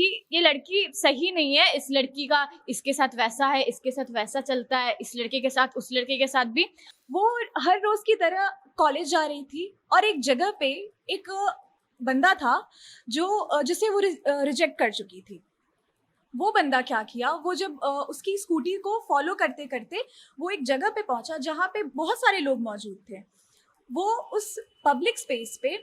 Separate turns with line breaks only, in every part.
कि ये लड़की सही नहीं है, इस लड़की का इसके साथ वैसा है, इसके साथ वैसा चलता है, इस लड़के के साथ उस लड़के के साथ भी। वो हर रोज की तरह कॉलेज जा रही थी और एक जगह पे एक बंदा था जो जिसे वो रिजेक्ट कर चुकी थी। वो बंदा क्या किया, वो जब उसकी स्कूटी को फॉलो करते करते वो एक जगह पे पहुंचा जहाँ पे बहुत सारे लोग मौजूद थे। वो उस पब्लिक स्पेस पे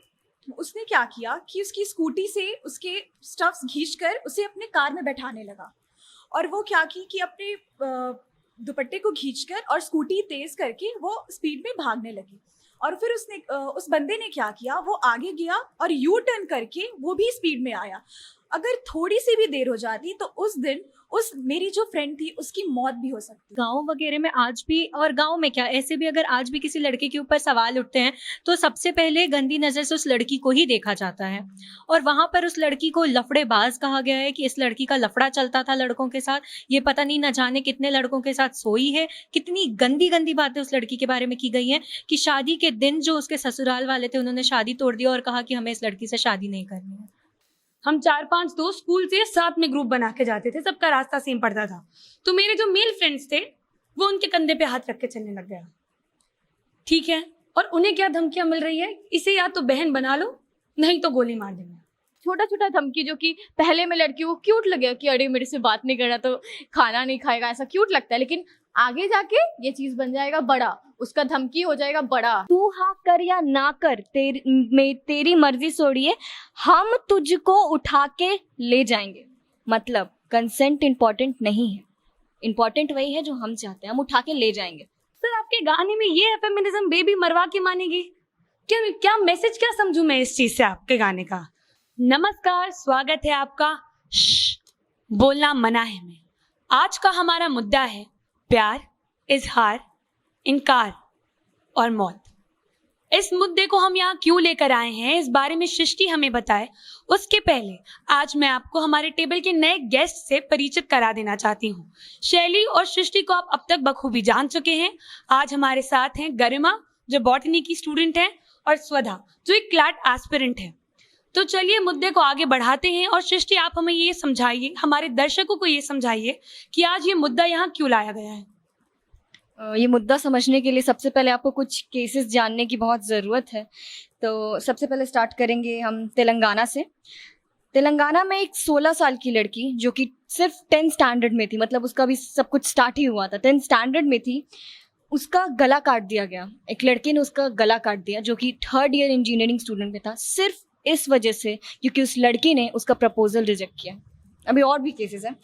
उसने क्या किया कि उसकी स्कूटी से उसके स्टफ्स खींचकर उसे अपने कार में बैठाने लगा। और वो क्या की कि अपने दुपट्टे को खींचकर और स्कूटी तेज करके वो स्पीड में भागने लगी। और फिर उस बंदे ने क्या किया, वो आगे गया और यू टर्न करके वो भी स्पीड में आया। अगर थोड़ी सी भी देर हो जाती तो उस दिन उस मेरी जो फ्रेंड थी उसकी मौत भी हो सकती।
गांव वगैरह में आज भी, और गांव में क्या, ऐसे भी अगर आज भी किसी लड़के के ऊपर सवाल उठते हैं तो सबसे पहले गंदी नजर से उस लड़की को ही देखा जाता है। और वहां पर उस लड़की को लफड़ेबाज कहा गया है कि इस लड़की का लफड़ा चलता था लड़कों के साथ, ये पता नहीं न जाने कितने लड़कों के साथ सोई है। कितनी गंदी गंदी बातें उस लड़की के बारे में की गई हैं कि शादी के दिन जो उसके ससुराल वाले थे उन्होंने शादी तोड़ दी और कहा कि हमें इस लड़की से शादी नहीं करनी है।
हम 4-5 दोस्त स्कूल से साथ में ग्रुप बना के जाते थे, सबका रास्ता सेम पड़ता था। तो मेरे जो मेल फ्रेंड्स थे वो उनके कंधे पे हाथ रख के चलने लग गया, ठीक है। और उन्हें क्या धमकियां मिल रही है, इसे या तो बहन बना लो नहीं तो गोली मार देंगे।
छोटा छोटा धमकी जो कि पहले में लड़की को क्यूट लगेगा कि अरे मेरे से बात नहीं कर रहा तो खाना नहीं खाएगा, ऐसा क्यूट लगता है। लेकिन आगे जाके ये चीज बन जाएगा बड़ा, उसका धमकी हो जाएगा बड़ा।
तू हाँ कर या ना कर, तेरी मर्जी छोड़िए, हम तुझको उठा के ले जाएंगे। मतलब कंसेंट इंपॉर्टेंट नहीं है, इंपॉर्टेंट वही है जो हम चाहते हैं, हम उठा के ले जाएंगे।
सर आपके गाने में ये फेमिनिज्म बेबी मरवा के मानेगी क्या मैसेज क्या समझूं मैं इस चीज से आपके गाने का। नमस्कार, स्वागत है आपका। बोलना मना है में। आज का हमारा मुद्दा है प्यार, इजहार, इनकार और मौत। इस मुद्दे को हम यहाँ क्यों लेकर आए हैं, इस बारे में सृष्टि हमें बताए। उसके पहले आज मैं आपको हमारे टेबल के नए गेस्ट से परिचित करा देना चाहती हूँ। शैली और सृष्टि को आप अब तक बखूबी जान चुके हैं। आज हमारे साथ हैं गरिमा जो बॉटनी की स्टूडेंट है और स्वधा जो एक क्लैट एस्पिरेंट है। तो चलिए मुद्दे को आगे बढ़ाते हैं। और सृष्टि आप हमें ये समझाइए, हमारे दर्शकों को ये समझाइए कि आज ये मुद्दा यहाँ क्यों लाया गया है।
ये मुद्दा समझने के लिए सबसे पहले आपको कुछ केसेस जानने की बहुत ज़रूरत है। तो सबसे पहले स्टार्ट करेंगे हम तेलंगाना से। तेलंगाना में एक 16 साल की लड़की जो कि सिर्फ 10th स्टैंडर्ड में थी, मतलब उसका भी सब कुछ स्टार्ट ही हुआ था, 10th स्टैंडर्ड में थी, उसका गला काट दिया गया। एक लड़के ने उसका गला काट दिया जो कि 3rd ईयर इंजीनियरिंग स्टूडेंट में था, सिर्फ इस वजह से क्योंकि उस लड़की ने उसका प्रपोजल रिजेक्ट किया। अभी और भी केसेस हैं।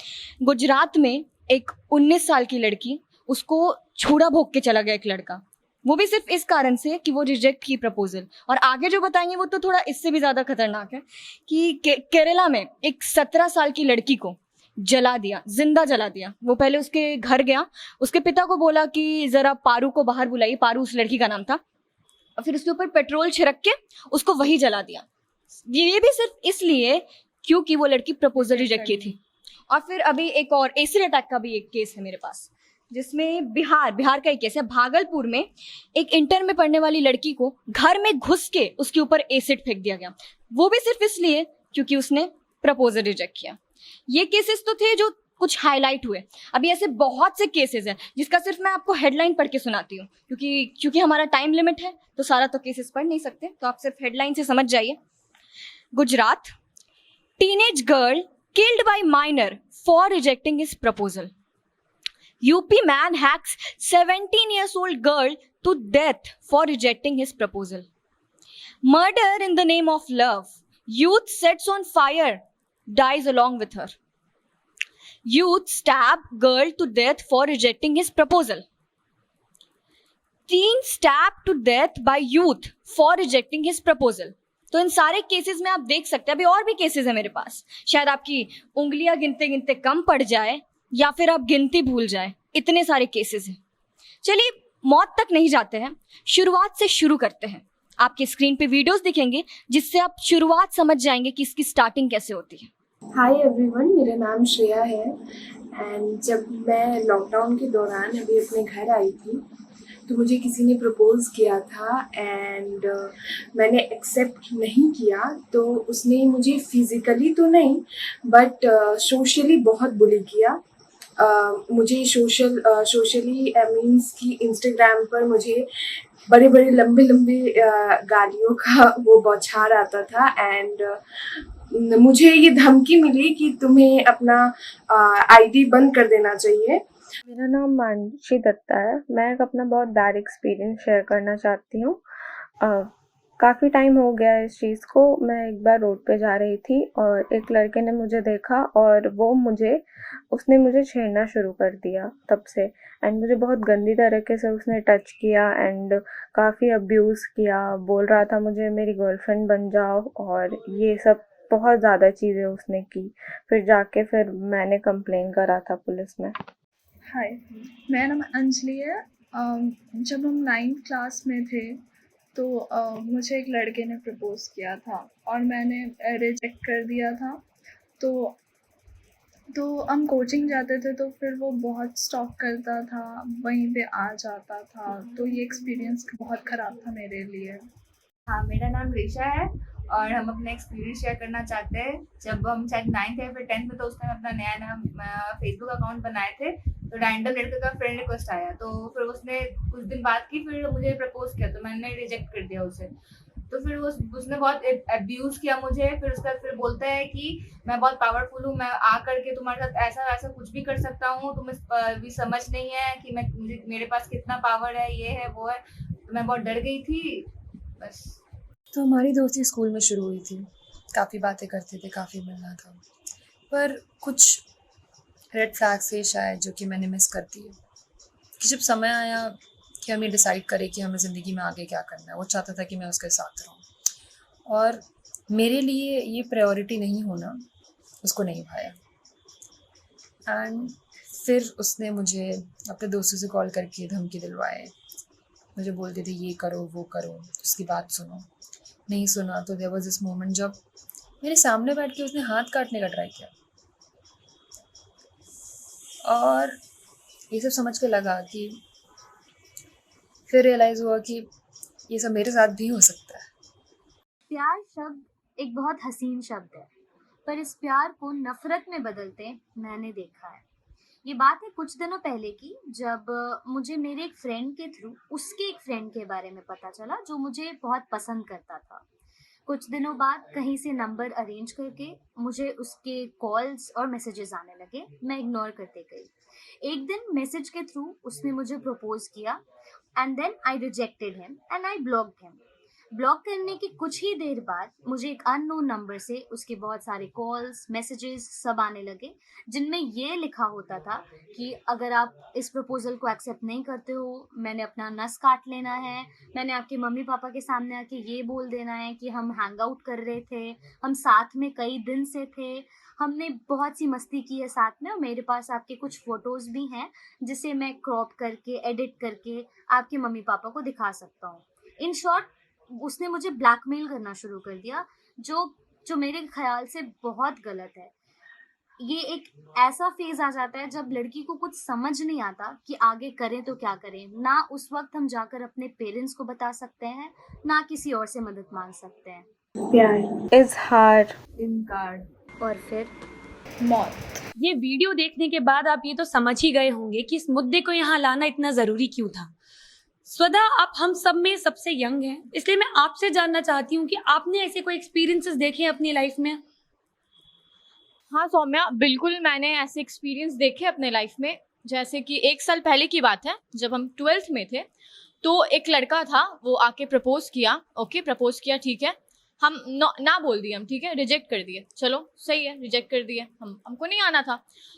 गुजरात में एक 19 साल की लड़की, उसको छुरा भोग के चला गया एक लड़का, वो भी सिर्फ इस कारण से कि वो रिजेक्ट की प्रपोजल। और आगे जो बताएंगे वो तो थोड़ा इससे भी ज़्यादा खतरनाक है कि केरला में एक 17 साल की लड़की को जला दिया, जिंदा जला दिया। वो पहले उसके घर गया, उसके पिता को बोला कि ज़रा पारू को बाहर बुलाइए, पारू उस लड़की का नाम था, और फिर उसके ऊपर पेट्रोल छिड़क के उसको वही जला दिया। ये भी सिर्फ इसलिए क्योंकि वो लड़की प्रपोजल रिजेक्ट की थी। और फिर अभी एक और एसिड अटैक का भी एक केस है मेरे पास, जिसमें बिहार का एक केस है। भागलपुर में एक इंटर में पढ़ने वाली लड़की को घर में घुस के उसके ऊपर एसिड फेंक दिया गया, वो भी सिर्फ इसलिए क्योंकि उसने प्रपोजल रिजेक्ट किया। ये केसेस तो थे जो कुछ हाईलाइट हुए। अभी ऐसे बहुत से केसेस हैं जिसका सिर्फ मैं आपको हेडलाइन पढ़ के सुनाती हूँ, क्योंकि हमारा टाइम लिमिट है तो सारा तो केसेस पढ़ नहीं सकते, तो आप सिर्फ हेडलाइन से समझ जाइए। Gujarat, teenage girl killed by minor for rejecting his proposal. UP man hacks 17 years old girl to death for rejecting his proposal. Murder in the name of love. Youth sets on fire, dies along with her. Youth stab girl to death for rejecting his proposal. Teen stabbed to death by youth for rejecting his proposal. तो इन सारे cases में आप देख सकते हैं। अभी और भी केसेस है मेरे पास, शायद आपकी उंगलियां गिनते गिनते कम पड़ जाए या फिर आप गिनती भूल जाए, इतने सारे केसेस हैं। चलिए मौत तक नहीं जाते हैं, शुरुआत से शुरू करते हैं। आपके स्क्रीन पे वीडियोस दिखेंगे जिससे आप शुरुआत समझ जाएंगे कि इसकी स्टार्टिंग कैसे होती है।
हाय एवरीवन, मेरा नाम श्रेया है एंड जब मैं लॉकडाउन के दौरान अभी अपने घर आई थी तो मुझे किसी ने प्रपोज़ किया था एंड मैंने एक्सेप्ट नहीं किया। तो उसने मुझे फिज़िकली तो नहीं बट सोशली बहुत बुली किया। मुझे सोशली मीन्स कि इंस्टाग्राम पर मुझे बड़े बड़े लंबे लंबे गालियों का वो बौछार आता था एंड मुझे ये धमकी मिली कि तुम्हें अपना आईडी बंद कर देना चाहिए।
मेरा नाम मानसी दत्ता है। मैं एक अपना बहुत बैड एक्सपीरियंस शेयर करना चाहती हूँ। काफ़ी टाइम हो गया इस चीज़ को। मैं एक बार रोड पे जा रही थी और एक लड़के ने मुझे देखा और उसने मुझे छेड़ना शुरू कर दिया तब से। एंड मुझे बहुत गंदी तरीके से उसने टच किया एंड काफ़ी अब्यूज़ किया। बोल रहा था मुझे मेरी गर्लफ्रेंड बन जाओ और ये सब बहुत ज़्यादा चीज़ें उसने की। फिर मैंने कंप्लेन करा था पुलिस में।
हाय, मेरा नाम अंजलि है। जब हम 9th क्लास में थे तो मुझे एक लड़के ने प्रपोज़ किया था और मैंने रिजेक्ट कर दिया था। तो हम कोचिंग जाते थे तो फिर वो बहुत स्टॉक करता था, वहीं पे आ जाता था। तो ये एक्सपीरियंस बहुत ख़राब था मेरे लिए।
हाँ, मेरा नाम ऋषा है और हम अपना एक्सपीरियंस शेयर करना चाहते हैं। जब हम शायद 9th या फिर 10th में, तो उस टाइम अपना नया फेसबुक अकाउंट बनाए थे। तो रैंडम लड़के का फ्रेंड रिक्वेस्ट आया, तो फिर उसने कुछ दिन बाद की फिर मुझे प्रपोज किया, तो मैंने रिजेक्ट कर दिया उसे। तो फिर उसने बहुत अब्यूज़ किया मुझे। फिर उसके बाद फिर बोलता है कि मैं बहुत पावरफुल हूँ, मैं आ करके तुम्हारे साथ ऐसा वैसा कुछ भी कर सकता हूँ, तुम्हें भी समझ नहीं है कि मेरे पास कितना पावर है, ये है वो है। तो मैं बहुत डर गई थी बस।
तो हमारी दोस्ती स्कूल में शुरू हुई थी। काफ़ी बातें करते थे, काफ़ी मिलना था, पर कुछ रेड फ्लैग्स थे शायद जो कि मैंने मिस कर दिए। कि जब समय आया कि हम ये डिसाइड करें कि हमें ज़िंदगी में आगे क्या करना है, वो चाहता था कि मैं उसके साथ रहूँ और मेरे लिए ये प्रायोरिटी नहीं होना उसको नहीं भाया। एंड फिर उसने मुझे अपने दोस्तों से कॉल करके धमकी दिलवाए। मुझे बोलते थे ये करो वो करो, उसकी बात सुनो। नहीं सुना तो देयर वाज दिस मोमेंट जब मेरे सामने बैठ के उसने हाथ काटने का ट्राई किया और ये सब समझ के लगा कि फिर रियलाइज़ हुआ कि ये सब मेरे साथ भी हो सकता है।
प्यार शब्द एक बहुत हसीन शब्द है, पर इस प्यार को नफरत में बदलते मैंने देखा है। ये बात है कुछ दिनों पहले की, जब मुझे मेरे एक फ्रेंड के थ्रू उसके एक फ्रेंड के बारे में पता चला जो मुझे बहुत पसंद करता था। कुछ दिनों बाद कहीं से नंबर अरेंज करके मुझे उसके कॉल्स और मैसेजेस आने लगे। मैं इग्नोर करते गई। एक दिन मैसेज के थ्रू उसने मुझे प्रपोज किया and then I rejected him and I blocked him. Block करने के कुछ ही देर बाद मुझे एक अननोन नंबर से उसके बहुत सारे कॉल्स मैसेजेस सब आने लगे, जिनमें ये लिखा होता था कि अगर आप इस प्रपोजल को एक्सेप्ट नहीं करते हो, मैंने अपना नस काट लेना है, मैंने आपके मम्मी पापा के सामने आके ये बोल देना है कि हम हैंग आउट कर रहे थे, हम साथ में कई दिन से थे, हमने बहुत सी मस्ती की है साथ में, और मेरे पास आपके कुछ फ़ोटोज़ भी हैं जिसे मैं क्रॉप करके एडिट करके आपके मम्मी पापा को दिखा सकता हूँ। इन शॉर्ट उसने मुझे ब्लैकमेल करना शुरू कर दिया, जो मेरे ख्याल से बहुत गलत है। ये एक ऐसा फेज आ जाता है जब लड़की को कुछ समझ नहीं आता कि आगे करें तो क्या करें। ना उस वक्त हम जाकर अपने पेरेंट्स को बता सकते हैं, ना किसी और से मदद मांग सकते हैं।
प्यार इजहार
इनकार
और फिर
मौत।
ये वीडियो देखने के बाद आप ये तो समझ ही गए होंगे कि इस मुद्दे को यहाँ लाना इतना ज़रूरी क्यों था। स्वदा, आप हम सब में सबसे यंग हैं, इसलिए मैं आपसे जानना चाहती हूँ कि आपने ऐसे कोई एक्सपीरियंसेस देखे हैं अपनी लाइफ में?
हाँ सौम्या, बिल्कुल मैंने ऐसे एक्सपीरियंस देखे अपने लाइफ में। जैसे कि 1 साल पहले की बात है, जब हम 12th में थे, तो एक लड़का था, वो आके प्रपोज किया। ओके, प्रपोज किया, ठीक है, हम ना बोल दिए, हम ठीक है, रिजेक्ट कर दिए, चलो सही है, रिजेक्ट कर दिए, हमको नहीं आना था।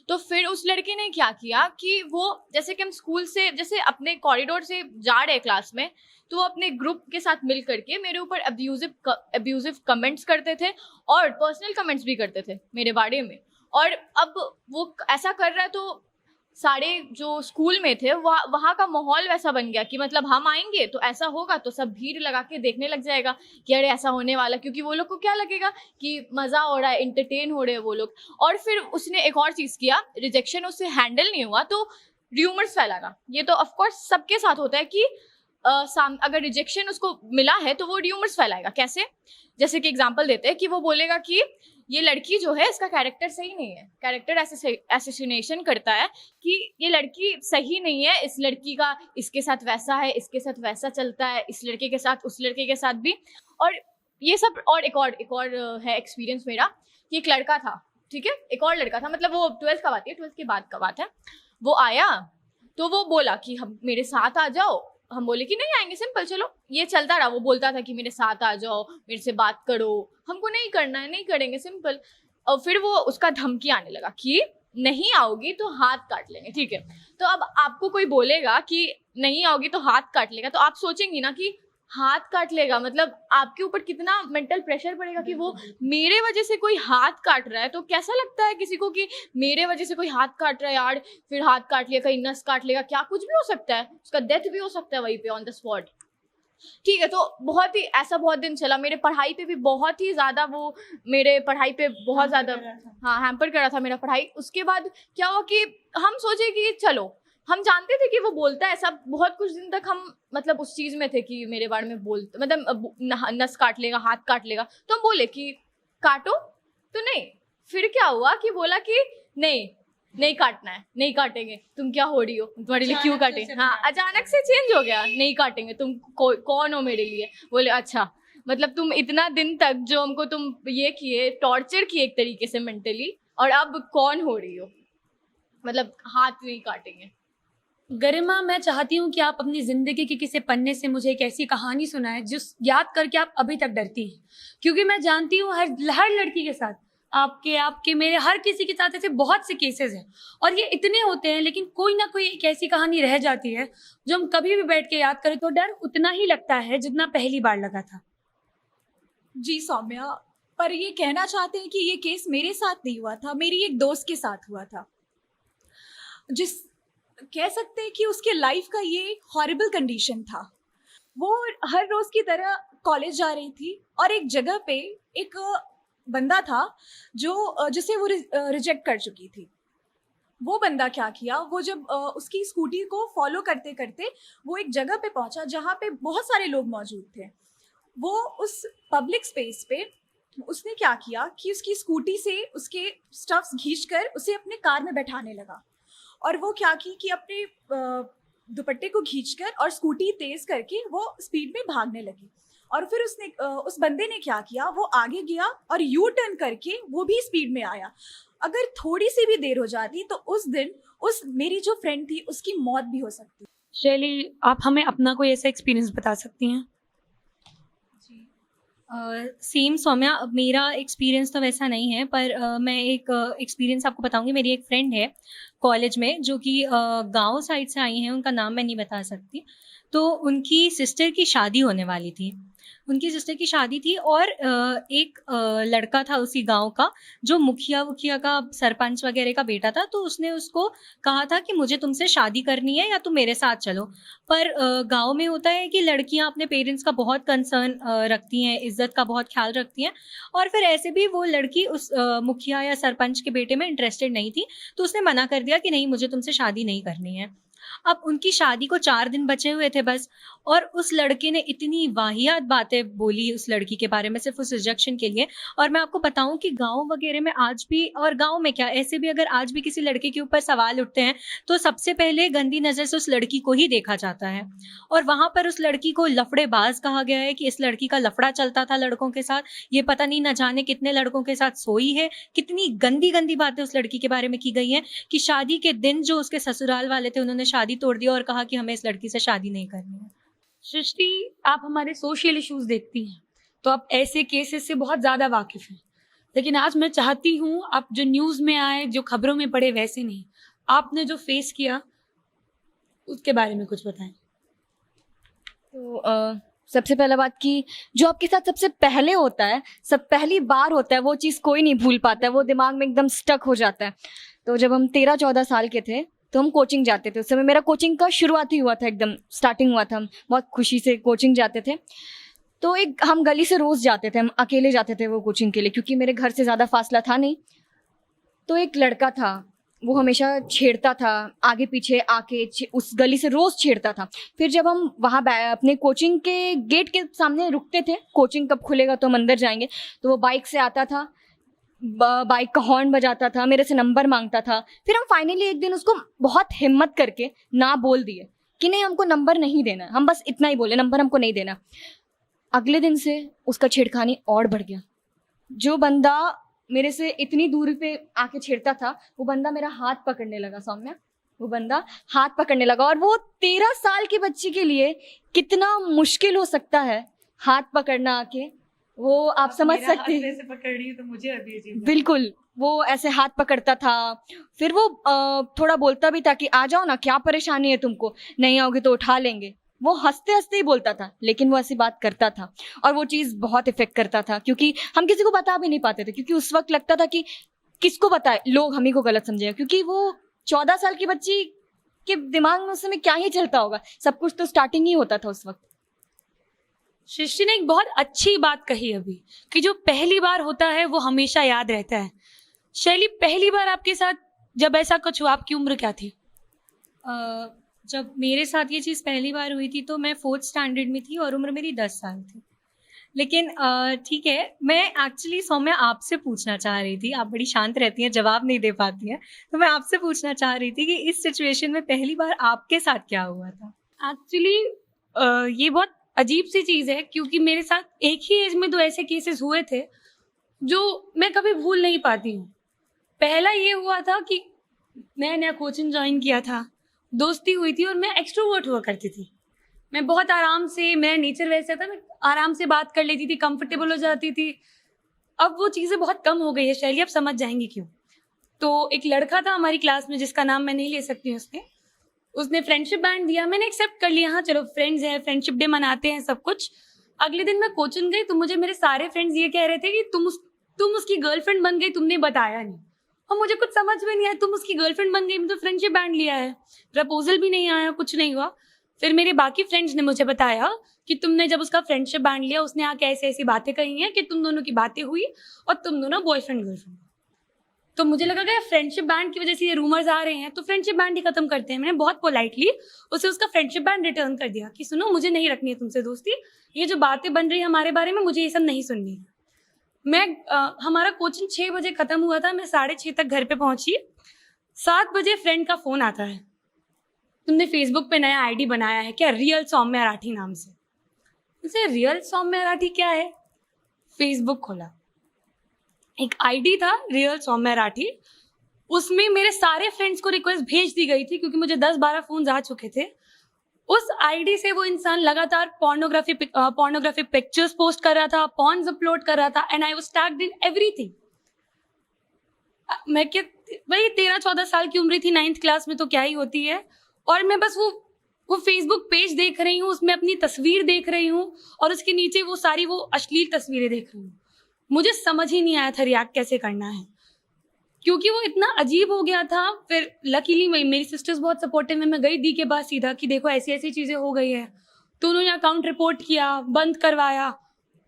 तो फिर उस लड़के ने क्या किया कि वो, जैसे कि हम स्कूल से जैसे अपने कॉरिडोर से जा रहे क्लास में, तो वो अपने ग्रुप के साथ मिल करके मेरे ऊपर अब्यूजिव कमेंट्स करते थे और पर्सनल कमेंट्स भी करते थे मेरे बारे में। और अब वो ऐसा कर रहा है तो सारे जो स्कूल में थे वहाँ का माहौल वैसा बन गया कि मतलब हम आएंगे तो ऐसा होगा, तो सब भीड़ लगा के देखने लग जाएगा कि अरे ऐसा होने वाला, क्योंकि वो लोग को क्या लगेगा कि मज़ा हो रहा है, इंटरटेन हो रहे हैं वो लोग। और फिर उसने एक और चीज़ किया, रिजेक्शन उससे हैंडल नहीं हुआ, तो र्यूमर्स फैलाना, ये तो ऑफ कोर्स सबके साथ होता है कि अगर रिजेक्शन उसको मिला है तो वो र्यूमर्स फैलाएगा। कैसे? जैसे कि एग्जांपल देते हैं कि वो बोलेगा कि ये लड़की जो है इसका कैरेक्टर सही नहीं है, कैरेक्टर एसोसिएशन करता है कि ये लड़की सही नहीं है, इस लड़की का इसके साथ वैसा है, इसके साथ वैसा चलता है, इस लड़के के साथ उस लड़के के साथ भी। और ये सब, और एक और है एक्सपीरियंस मेरा कि एक लड़का था, ठीक है, एक और लड़का था, मतलब वो 12th का बात है, 12th के बाद का बात है। वो आया तो वो बोला कि हम मेरे साथ आ जाओ, हम बोले कि नहीं आएंगे, सिंपल, चलो, ये चलता रहा। वो बोलता था कि मेरे साथ आ जाओ, मेरे से बात करो, हमको नहीं करना है, नहीं करेंगे, सिंपल। और फिर वो उसका धमकी आने लगा कि नहीं आओगी तो हाथ काट लेंगे, ठीक है। तो अब आपको कोई बोलेगा कि नहीं आओगी तो हाथ काट लेगा, तो आप सोचेंगी ना कि हाथ काट लेगा, मतलब आपके ऊपर कितना मेंटल प्रेशर पड़ेगा कि वो मेरे वजह से कोई हाथ काट रहा है। तो कैसा लगता है किसी को कि मेरे वजह से कोई हाथ काट रहा है यार, फिर हाथ काट लिया, कहीं नस काट लेगा, क्या कुछ भी हो सकता है, उसका डेथ भी हो सकता है वहीं पे ऑन द स्पॉट, ठीक है। तो बहुत ही ऐसा बहुत दिन चला, मेरे पढ़ाई पे भी बहुत ही ज़्यादा वो मेरे पढ़ाई पे बहुत ज़्यादा हैम्पर कर रहा था मेरा पढ़ाई। उसके बाद क्या हुआ कि हम सोचे कि चलो, हम जानते थे कि वो बोलता है ऐसा, बहुत कुछ दिन तक हम मतलब उस चीज़ में थे कि मेरे बारे में बोलते, मतलब नस काट लेगा, हाथ काट लेगा, तो हम बोले कि काटो, तो नहीं। फिर क्या हुआ कि बोला कि नहीं काटना है, नहीं काटेंगे, तुम क्या हो रही हो, तुम्हारे लिए क्यों काटें। हाँ, अचानक से चेंज हो गया, नहीं काटेंगे, तुम कौन हो मेरे लिए। बोले अच्छा, मतलब तुम इतना दिन तक जो हमको तुम ये किए, टॉर्चर किए एक तरीके से मेंटली, और अब कौन हो रही हो, मतलब हाथ नहीं काटेंगे।
गरिमा, मैं चाहती हूँ कि आप अपनी जिंदगी के किसी पन्ने से मुझे एक ऐसी कहानी सुनाएं जिस याद करके आप अभी तक डरती हैं, क्योंकि मैं जानती हूँ हर लड़की के साथ, आपके मेरे, हर किसी के साथ ऐसे बहुत से केसेस हैं, और ये इतने होते हैं, लेकिन कोई ना कोई एक ऐसी कहानी रह जाती है जो हम कभी भी बैठ के याद करें तो डर उतना ही लगता है जितना पहली बार लगा था।
जी सौम्या, पर ये कहना चाहते हैं कि ये केस मेरे साथ नहीं हुआ था, मेरी एक दोस्त के साथ हुआ था, जिस कह सकते हैं कि उसके लाइफ का ये हॉरिबल कंडीशन था। वो हर रोज की तरह कॉलेज जा रही थी और एक जगह पे एक बंदा था जो जिसे वो रिजेक्ट कर चुकी थी। वो बंदा क्या किया, वो जब उसकी स्कूटी को फॉलो करते करते वो एक जगह पे पहुंचा जहाँ पे बहुत सारे लोग मौजूद थे। वो उस पब्लिक स्पेस पे उसने क्या किया कि उसकी स्कूटी से उसके स्टफ्स खींचकर उसे अपने कार में बैठाने लगा, और वो क्या की कि अपने दुपट्टे को खींचकर और स्कूटी तेज करके वो स्पीड में भागने लगी। और फिर उस बंदे ने क्या किया, वो आगे गया और यू टर्न करके वो भी स्पीड में आया। अगर थोड़ी सी भी देर हो जाती तो उस दिन मेरी जो फ्रेंड थी उसकी मौत भी हो सकती।
शैली, आप हमें अपना कोई ऐसा एक्सपीरियंस बता सकती हैं?
सेम सौम्या, मेरा एक्सपीरियंस तो वैसा नहीं है, पर मैं एक एक्सपीरियंस आपको बताऊंगी। मेरी एक फ्रेंड है कॉलेज में जो कि गांव साइड से आई हैं, उनका नाम मैं नहीं बता सकती। तो उनकी सिस्टर की शादी होने वाली थी, उनकी सिस्टर की शादी थी, और एक लड़का था उसी गांव का जो मुखिया का सरपंच वगैरह का बेटा था। तो उसने उसको कहा था कि मुझे तुमसे शादी करनी है या तुम मेरे साथ चलो। पर गांव में होता है कि लड़कियां अपने पेरेंट्स का बहुत कंसर्न रखती हैं, इज्जत का बहुत ख्याल रखती हैं, और फिर ऐसे भी वो लड़की उस मुखिया या सरपंच के बेटे में इंटरेस्टेड नहीं थी। तो उसने मना कर दिया कि नहीं, मुझे तुमसे शादी नहीं करनी है। अब उनकी शादी को 4 दिन बचे हुए थे बस, और उस लड़के ने इतनी वाहियात बातें बोली उस लड़की के बारे में सिर्फ उस रिजेक्शन के लिए। और मैं आपको बताऊं कि गांव वगैरह में आज भी, और गांव में क्या, ऐसे भी अगर आज भी किसी लड़के के ऊपर सवाल उठते हैं तो सबसे पहले गंदी नजर से उस लड़की को ही देखा जाता है। और वहां पर उस लड़की को लफड़ेबाज कहा गया है कि इस लड़की का लफड़ा चलता था लड़कों के साथ, ये पता नहीं न जाने कितने लड़कों के साथ सोई है। कितनी गंदी गंदी बातें उस लड़की के बारे में की गई हैं कि शादी के दिन जो उसके ससुराल वाले थे उन्होंने शादी तोड़ दिया और कहा कि हमें इस लड़की से शादी नहीं करनी है।
सृष्टि, आप हमारे सोशल इश्यूज देखती हैं तो आप ऐसे केसेस से बहुत ज़्यादा वाकिफ हैं, लेकिन आज मैं चाहती हूँ आप जो न्यूज़ में आए, जो खबरों में पड़े, वैसे नहीं, आपने जो फेस किया उसके बारे में कुछ बताएं।
तो सबसे पहला बात कि जो आपके साथ सबसे पहले होता है, सब पहली बार होता है, वो चीज़ कोई नहीं भूल पाता है, वो दिमाग में एकदम स्टक हो जाता है। तो जब हम 13-14 साल के थे तो हम कोचिंग जाते थे। उस समय मेरा कोचिंग का शुरुआत ही हुआ था, एकदम स्टार्टिंग हुआ था। हम बहुत खुशी से कोचिंग जाते थे। तो हम गली से रोज़ जाते थे, हम अकेले जाते थे वो कोचिंग के लिए, क्योंकि मेरे घर से ज़्यादा फासला था नहीं। तो एक लड़का था, वो हमेशा छेड़ता था, आगे पीछे आके उस गली से रोज छेड़ता था। फिर जब हम वहाँ अपने कोचिंग के गेट के सामने रुकते थे, कोचिंग कब खुलेगा तो हम अंदर जाएंगे, तो वो बाइक से आता था, बाइक का हॉर्न बजाता था, मेरे से नंबर मांगता था। फिर हम फाइनली एक दिन उसको बहुत हिम्मत करके ना बोल दिए कि नहीं, हमको नंबर नहीं देना, हम बस इतना ही बोले, नंबर हमको नहीं देना। अगले दिन से उसका छेड़खानी और बढ़ गया। जो बंदा मेरे से इतनी दूरी पे आके छेड़ता था, वो बंदा मेरा हाथ पकड़ने लगा। सौम्या, वो बंदा हाथ पकड़ने लगा, और वो 13 साल की बच्ची के लिए कितना मुश्किल हो सकता है हाथ पकड़ना आके, वो आप समझ सकते हैं।
ऐसे पकड़ रही तो मुझे अभी अजीब लगा।
बिल्कुल, वो ऐसे हाथ पकड़ता था। फिर वो थोड़ा बोलता भी था कि आ जाओ ना, क्या परेशानी है तुमको, नहीं आओगे तो उठा लेंगे। वो हंसते हंसते ही बोलता था, लेकिन वो ऐसी बात करता था, और वो चीज़ बहुत इफेक्ट करता था, क्योंकि हम किसी को बता भी नहीं पाते थे, क्योंकि उस वक्त लगता था कि किसको बताए, लोग हम ही को गलत समझेगा, क्योंकि वो 14 साल की बच्ची के दिमाग में उस समय क्या ही चलता होगा, सब कुछ तो स्टार्टिंग ही होता था उस वक्त।
सृष्टि ने एक बहुत अच्छी बात कही अभी, कि जो पहली बार होता है वो हमेशा याद रहता है। शैली, पहली बार आपके साथ जब ऐसा कुछ हुआ, आपकी उम्र क्या थी?
जब मेरे साथ ये चीज़ पहली बार हुई थी तो मैं 4th स्टैंडर्ड में थी और उम्र मेरी 10 साल थी। लेकिन ठीक है, मैं एक्चुअली सौम्या आपसे पूछना चाह रही थी, आप बड़ी शांत रहती हैं, जवाब नहीं दे पाती हैं, तो मैं आपसे पूछना चाह रही थी कि इस सिचुएशन में पहली बार आपके साथ क्या हुआ था?
एक्चुअली ये बहुत अजीब सी चीज़ है, क्योंकि मेरे साथ एक ही एज में 2 ऐसे केसेस हुए थे जो मैं कभी भूल नहीं पाती हूँ। पहला ये हुआ था कि नया नया कोचिंग ज्वाइन किया था, दोस्ती हुई थी, और मैं एक्सट्रोवर्ट हुआ करती थी। मैं बहुत आराम से, मेरा नेचर वैसा था, मैं आराम से बात कर लेती थी, कंफर्टेबल हो जाती थी। अब वो चीज़ें बहुत कम हो गई है शैली, आप समझ जाएंगी क्यों। तो एक लड़का था हमारी क्लास में, जिसका नाम मैं नहीं ले सकती हूँ, उसने फ्रेंडशिप बैंड दिया, मैंने एक्सेप्ट कर लिया, हाँ चलो फ्रेंड्स हैं, फ्रेंडशिप डे मनाते हैं, सब कुछ। अगले दिन मैं कोचिंग गई तो मुझे मेरे सारे फ्रेंड्स ये कह रहे थे कि तुम उसकी गर्लफ्रेंड बन गई, तुमने बताया नहीं। और मुझे कुछ समझ में नहीं आया, तुम उसकी गर्लफ्रेंड बन गई, मैं तो फ्रेंडशिप बैंड लिया है, प्रपोजल भी नहीं आया, कुछ नहीं हुआ। फिर मेरे बाकी फ्रेंड्स ने मुझे बताया कि तुमने जब उसका फ्रेंडशिप बैंड लिया, उसने आके ऐसी ऐसी बातें कही हैं कि तुम दोनों की बातें हुई और तुम दोनों बॉयफ्रेंड गर्लफ्रेंड। तो मुझे लगा कि फ्रेंडशिप बैंड की वजह से ये रूमर्स आ रहे हैं, तो फ्रेंडशिप बैंड ही खत्म करते हैं। मैंने बहुत पोलाइटली उसे उसका फ्रेंडशिप बैंड रिटर्न कर दिया कि सुनो, मुझे नहीं रखनी है तुमसे दोस्ती, ये जो बातें बन रही है हमारे बारे में, मुझे ये सब नहीं सुननी है। हमारा कोचिंग 6 बजे खत्म हुआ था, मैं 6:30 तक घर पे पहुंची। 7 बजे फ्रेंड का फोन आता है, तुमने फेसबुक पे नया आईडी बनाया है क्या, रियल सौम्या राठी नाम से। मुझे रियल सौम्या राठी क्या है? फेसबुक खोला, एक आईडी था रियल सौम्या राठी, उसमें मेरे सारे फ्रेंड्स को रिक्वेस्ट भेज दी गई थी, क्योंकि मुझे 10-12 फोन आ चुके थे। उस आईडी से वो इंसान लगातार पोर्नोग्राफी पिक्चर्स पोस्ट कर रहा था, पॉर्न्स अपलोड कर रहा था, and I was tagged in everything. मैं क्या, भाई 13-14 साल की उम्र थी, 9th क्लास में, तो क्या ही होती है। और मैं बस वो फेसबुक पेज देख रही हूँ, उसमें अपनी तस्वीर देख रही हूँ, और उसके नीचे वो सारी वो अश्लील तस्वीरें देख रही हूँ। मुझे समझ ही नहीं आया था रिएक्ट कैसे करना है, क्योंकि वो इतना अजीब हो गया था। फिर लकीली मेरी सिस्टर्स बहुत सपोर्टिव है, मैं गई दी के पास सीधा कि देखो ऐसी ऐसी चीज़ें हो गई है, तो उन्होंने अकाउंट रिपोर्ट किया, बंद करवाया,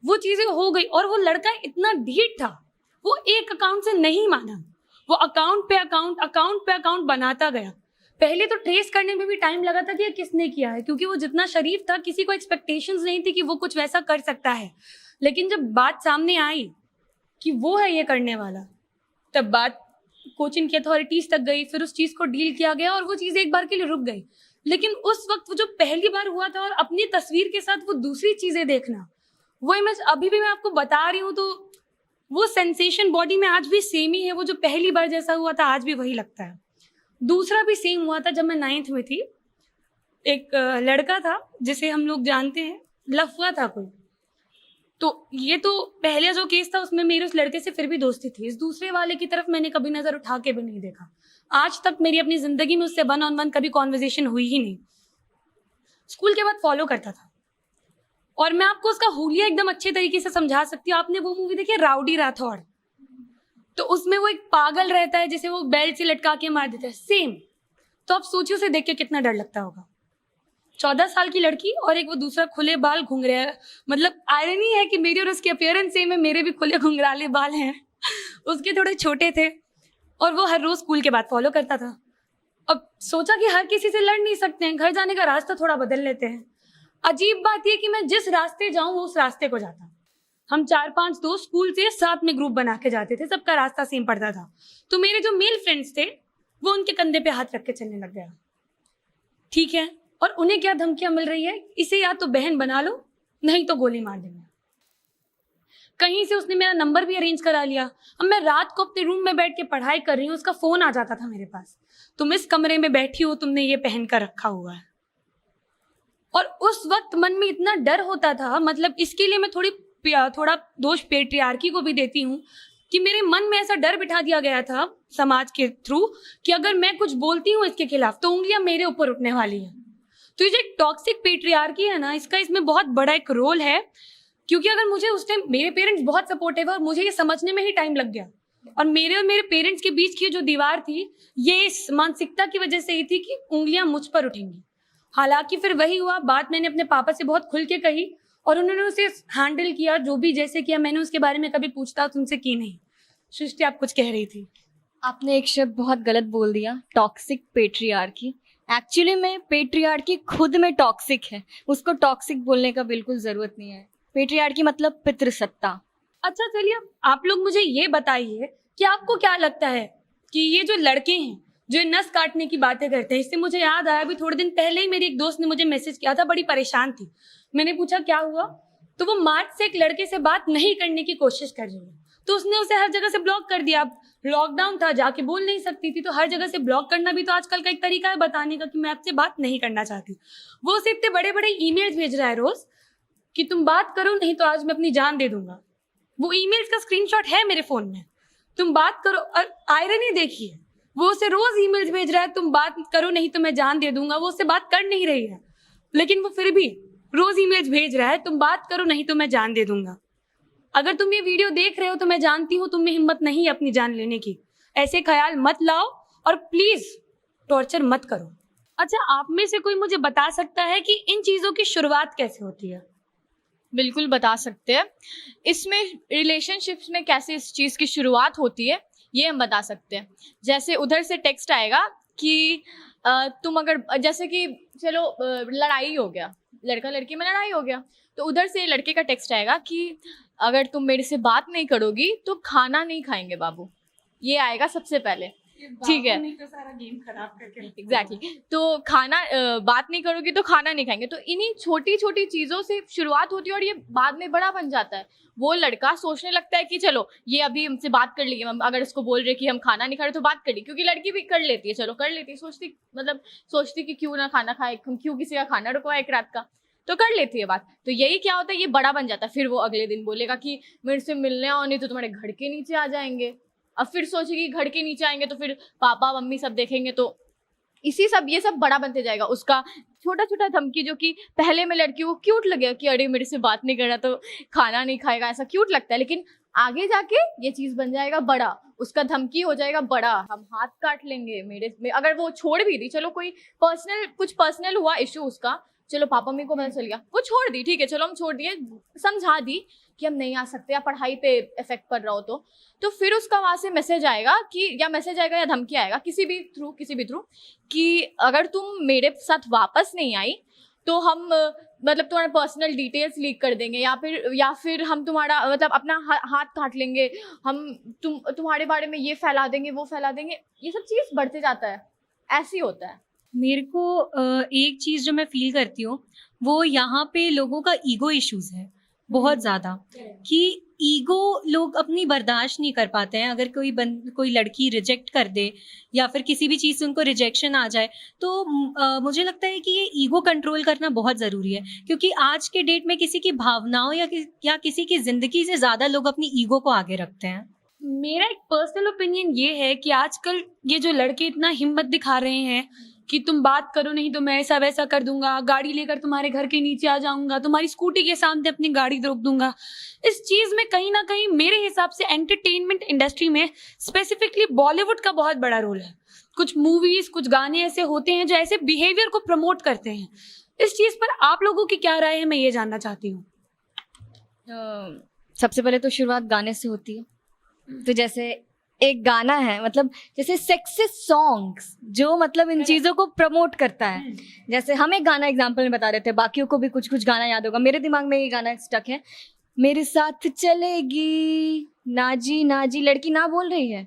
वो चीज़ें हो गई। और वो लड़का इतना ढीठ था, वो एक अकाउंट से नहीं माना, वो अकाउंट पे अकाउंट बनाता गया। पहले तो ट्रेस करने में भी टाइम लगा था कि ये किसने किया है, क्योंकि वो जितना शरीफ था, किसी को एक्सपेक्टेशंस नहीं थी कि वो कुछ वैसा कर सकता है। लेकिन जब बात सामने आई कि वो है ये करने वाला, तब बात कोचिंग की अथॉरिटीज तक गई, फिर उस चीज़ को डील किया गया और वो चीज़ एक बार के लिए रुक गई। लेकिन उस वक्त वो जो पहली बार हुआ था और अपनी तस्वीर के साथ वो दूसरी चीज़ें देखना, वो इमेज अभी भी मैं आपको बता रही हूँ, तो वो सेंसेशन बॉडी में आज भी सेम ही है। वो जो पहली बार जैसा हुआ था आज भी वही लगता है। दूसरा भी सेम हुआ था जब मैं 9th में थी। एक लड़का था जिसे हम लोग जानते हैं, लफुआ था कोई। तो ये तो पहले जो केस था उसमें मेरे उस लड़के से फिर भी दोस्ती थी, इस दूसरे वाले की तरफ मैंने कभी नजर उठा के भी नहीं देखा। आज तक मेरी अपनी जिंदगी में उससे 1-on-1 कभी कॉन्वर्जेशन हुई ही नहीं। स्कूल के बाद फॉलो करता था, और मैं आपको उसका हुलिया एकदम अच्छे तरीके से समझा सकती हूँ। आपने वो मूवी देखी है राउडी राठौड़? तो उसमें वो एक पागल रहता है जिसे वो बेल्ट से लटका के मार देता है, सेम। तो आप सोचिए उसे देख के कितना डर लगता होगा। 14 साल की लड़की और एक वो दूसरा खुले बाल घुंघरे, मतलब आयरनी है कि मेरी और उसकी अपीयरेंस सेम है, मेरे भी खुले घुंघराले बाल हैं, उसके थोड़े छोटे थे। और वो हर रोज स्कूल के बाद फॉलो करता था। अब सोचा कि हर किसी से लड़ नहीं सकते हैं, घर जाने का रास्ता थोड़ा बदल लेते हैं। अजीब बात यह कि मैं जिस रास्ते जाऊं वो उस रास्ते को जाता। हम 4-5 दोस्त स्कूल से साथ में ग्रुप बना के जाते थे, सबका रास्ता सेम पड़ता था। तो मेरे जो मेल फ्रेंड्स थे वो उनके कंधे पे हाथ रख के चलने लग गया। ठीक है, और उन्हें क्या धमकियां मिल रही है, इसे या तो बहन बना लो नहीं तो गोली मार देंगे। कहीं से उसने मेरा नंबर भी अरेंज करा लिया। अब मैं रात को अपने रूम में बैठ के पढ़ाई कर रही हूँ, उसका फोन आ जाता था मेरे पास, तुम इस कमरे में बैठी हो, तुमने ये पहन कर रखा हुआ है। और उस वक्त मन में इतना डर होता था, मतलब इसके लिए मैं थोड़ा दोष पेट्रियार्की को भी देती हूँ कि मेरे मन में ऐसा डर बिठा दिया गया था समाज के थ्रू कि अगर मैं कुछ बोलती हूँ इसके खिलाफ तो उंगलियां मेरे ऊपर उठने वाली है। तो ये जो एक टॉक्सिक पेट्रियार्की है ना, इसमें बहुत बड़ा एक रोल है। क्योंकि अगर मुझे उस टाइम, मेरे पेरेंट्स बहुत सपोर्टिव है और मुझे ये समझने में ही टाइम लग गया, और मेरे पेरेंट्स के बीच की जो दीवार थी ये इस मानसिकता की वजह से ही थी कि उंगलियां मुझ पर उठेंगी। हालांकि फिर वही हुआ, बात मैंने अपने पापा से बहुत खुल के कही और उन्होंने उसे हैंडल किया, जो भी जैसे किया। मैंने उसके बारे में कभी पूछताछ उनसे की नहीं। सृष्टि, आप कुछ कह रही थी।
आपने एक शब्द बहुत गलत बोल दिया, टॉक्सिक पेट्रियार्की। एक्चुअली में पेट्रियार्की खुद में टॉक्सिक है, उसको टॉक्सिक बोलने का बिल्कुल जरूरत नहीं है। पेट्रियार्की मतलब पितृसत्ता।
अच्छा चलिए, आप लोग मुझे ये बताइए कि आपको क्या लगता है कि ये जो लड़के हैं जो नस काटने की बातें करते हैं, इससे मुझे याद आया, अभी थोड़े दिन पहले ही मेरी एक दोस्त ने मुझे मैसेज किया था, बड़ी परेशान थी। मैंने पूछा क्या हुआ, तो वो मार्च से एक लड़के से बात नहीं करने की कोशिश कर रही है, तो उसने उसे हर जगह से ब्लॉक कर दिया। लॉकडाउन था, जाके बोल नहीं सकती थी, तो हर जगह से ब्लॉक करना भी तो आजकल का एक तरीका है बताने का कि मैं आपसे बात नहीं करना चाहती। वो उसे इतने बड़े बड़े ईमेल्स भेज रहा है रोज कि तुम बात करो नहीं तो आज मैं अपनी जान दे दूंगा। वो ईमेल्स का स्क्रीनशॉट है मेरे फोन में, तुम बात करो। और आयरनी देखिए, वो उसे रोज ईमेल्स भेज रहा है, तुम बात करो नहीं तो मैं जान दे दूंगा। वो उससे बात कर नहीं रही है, लेकिन वो फिर भी रोज ईमेल्स भेज रहा है, तुम बात करो नहीं तो मैं जान दे दूंगा। अगर तुम ये वीडियो देख रहे हो तो मैं जानती हूँ तुम में हिम्मत नहीं है अपनी जान लेने की। ऐसे ख्याल मत लाओ और प्लीज टॉर्चर मत करो। अच्छा, आप में से कोई मुझे बता सकता है कि इन चीजों की शुरुआत कैसे होती है?
बिल्कुल बता सकते हैं। इसमें रिलेशनशिप्स में कैसे इस चीज़ की शुरुआत होती है ये हम बता सकते हैं। जैसे उधर से टेक्स्ट आएगा कि तुम अगर, जैसे कि चलो लड़ाई हो गया, लड़का लड़की में लड़ाई हो गया, तो उधर से लड़के का टेक्स्ट आएगा कि अगर तुम मेरे से बात नहीं करोगी तो खाना नहीं खाएंगे बाबू। ये आएगा सबसे पहले, ठीक है,
नहीं तो सारा गेम खराब करके
एग्जैक्टली। तो खाना, बात नहीं करोगी तो खाना नहीं खाएंगे। तो इन्हीं छोटी छोटी चीज़ों से शुरुआत होती है और ये बाद में बड़ा बन जाता है। वो लड़का सोचने लगता है कि चलो ये अभी हमसे बात कर ली, हम अगर इसको बोल रहे कि हम खाना नहीं खा रहे तो बात कर ली, क्योंकि लड़की भी कर लेती है, चलो कर लेती है, सोचती कि क्यों ना खाना खाए, हम क्यों किसी का खाना रुकवाए एक रात का, तो कर लेती है बात। तो यही क्या होता है, ये बड़ा बन जाता है। फिर वो अगले दिन बोलेगा कि मेरे से मिलने आओ नहीं तो तुम्हारे घर के नीचे आ जाएंगे। अब फिर सोचेगी घर के नीचे आएंगे तो फिर पापा मम्मी सब देखेंगे, तो ये सब बड़ा बनते जाएगा। उसका छोटा छोटा धमकी जो कि पहले में लड़की को क्यूट लगेगा कि अरे मेरे से बात नहीं कर रहा तो खाना नहीं खाएगा, ऐसा क्यूट लगता है, लेकिन आगे जाके ये चीज बन जाएगा बड़ा। उसका धमकी हो जाएगा बड़ा, हम हाथ काट लेंगे मेरे में। अगर वो छोड़ भी दी, चलो कोई कुछ पर्सनल हुआ इशू उसका, चलो पापा मम्मी को पता चल गया, वो छोड़ दी, ठीक है चलो हम छोड़ दिए, समझा दी कि हम नहीं आ सकते या पढ़ाई पे इफेक्ट पड़ रहा हो तो फिर उसका वहां से मैसेज आएगा कि या धमकी आएगा किसी भी थ्रू कि अगर तुम मेरे साथ वापस नहीं आई तो हम मतलब तुम्हारा पर्सनल डिटेल्स लीक कर देंगे, या फिर हम तुम्हारा मतलब अपना हाथ काट लेंगे, हम तुम्हारे बारे में ये फैला देंगे वो फैला देंगे। ये सब चीज बढ़ते जाता है, ऐसे ही होता है।
मेरे को एक चीज़ जो मैं फील करती हूँ वो यहाँ पे लोगों का ईगो इश्यूज है बहुत ज़्यादा, कि ईगो लोग अपनी बर्दाश्त नहीं कर पाते हैं। अगर कोई लड़की रिजेक्ट कर दे या फिर किसी भी चीज़ से उनको रिजेक्शन आ जाए तो मुझे लगता है कि ये ईगो कंट्रोल करना बहुत ज़रूरी है, क्योंकि आज के डेट में किसी की भावनाओं या किसी की ज़िंदगी से ज़्यादा लोग अपनी ईगो को आगे रखते हैं।
मेरा एक पर्सनल ओपिनियन ये है कि आजकल ये जो लड़के इतना हिम्मत दिखा रहे हैं कि तुम बात करो नहीं तो मैं ऐसा वैसा कर दूंगा, गाड़ी लेकर तुम्हारे घर के नीचे आ जाऊंगा, तुम्हारी स्कूटी के सामने अपनी गाड़ी रोक दूंगा, इस चीज में कहीं ना कहीं मेरे हिसाब से एंटरटेनमेंट इंडस्ट्री में स्पेसिफिकली बॉलीवुड का बहुत बड़ा रोल है। कुछ मूवीज, कुछ गाने ऐसे होते हैं जो ऐसे बिहेवियर को प्रमोट करते हैं। इस चीज पर आप लोगों की क्या राय है, मैं ये जानना चाहती हूँ।
सबसे पहले तो शुरुआत गाने से होती है। तो जैसे एक गाना है, मतलब जैसे सेक्सिस्ट सॉन्ग्स जो मतलब इन चीज़ों को प्रमोट करता है। जैसे हम एक गाना एग्जांपल में बता रहे थे, बाकियों को भी कुछ कुछ गाना याद होगा, मेरे दिमाग में ये गाना स्टक है। मेरे साथ चलेगी नाजी नाजी, लड़की ना बोल रही है,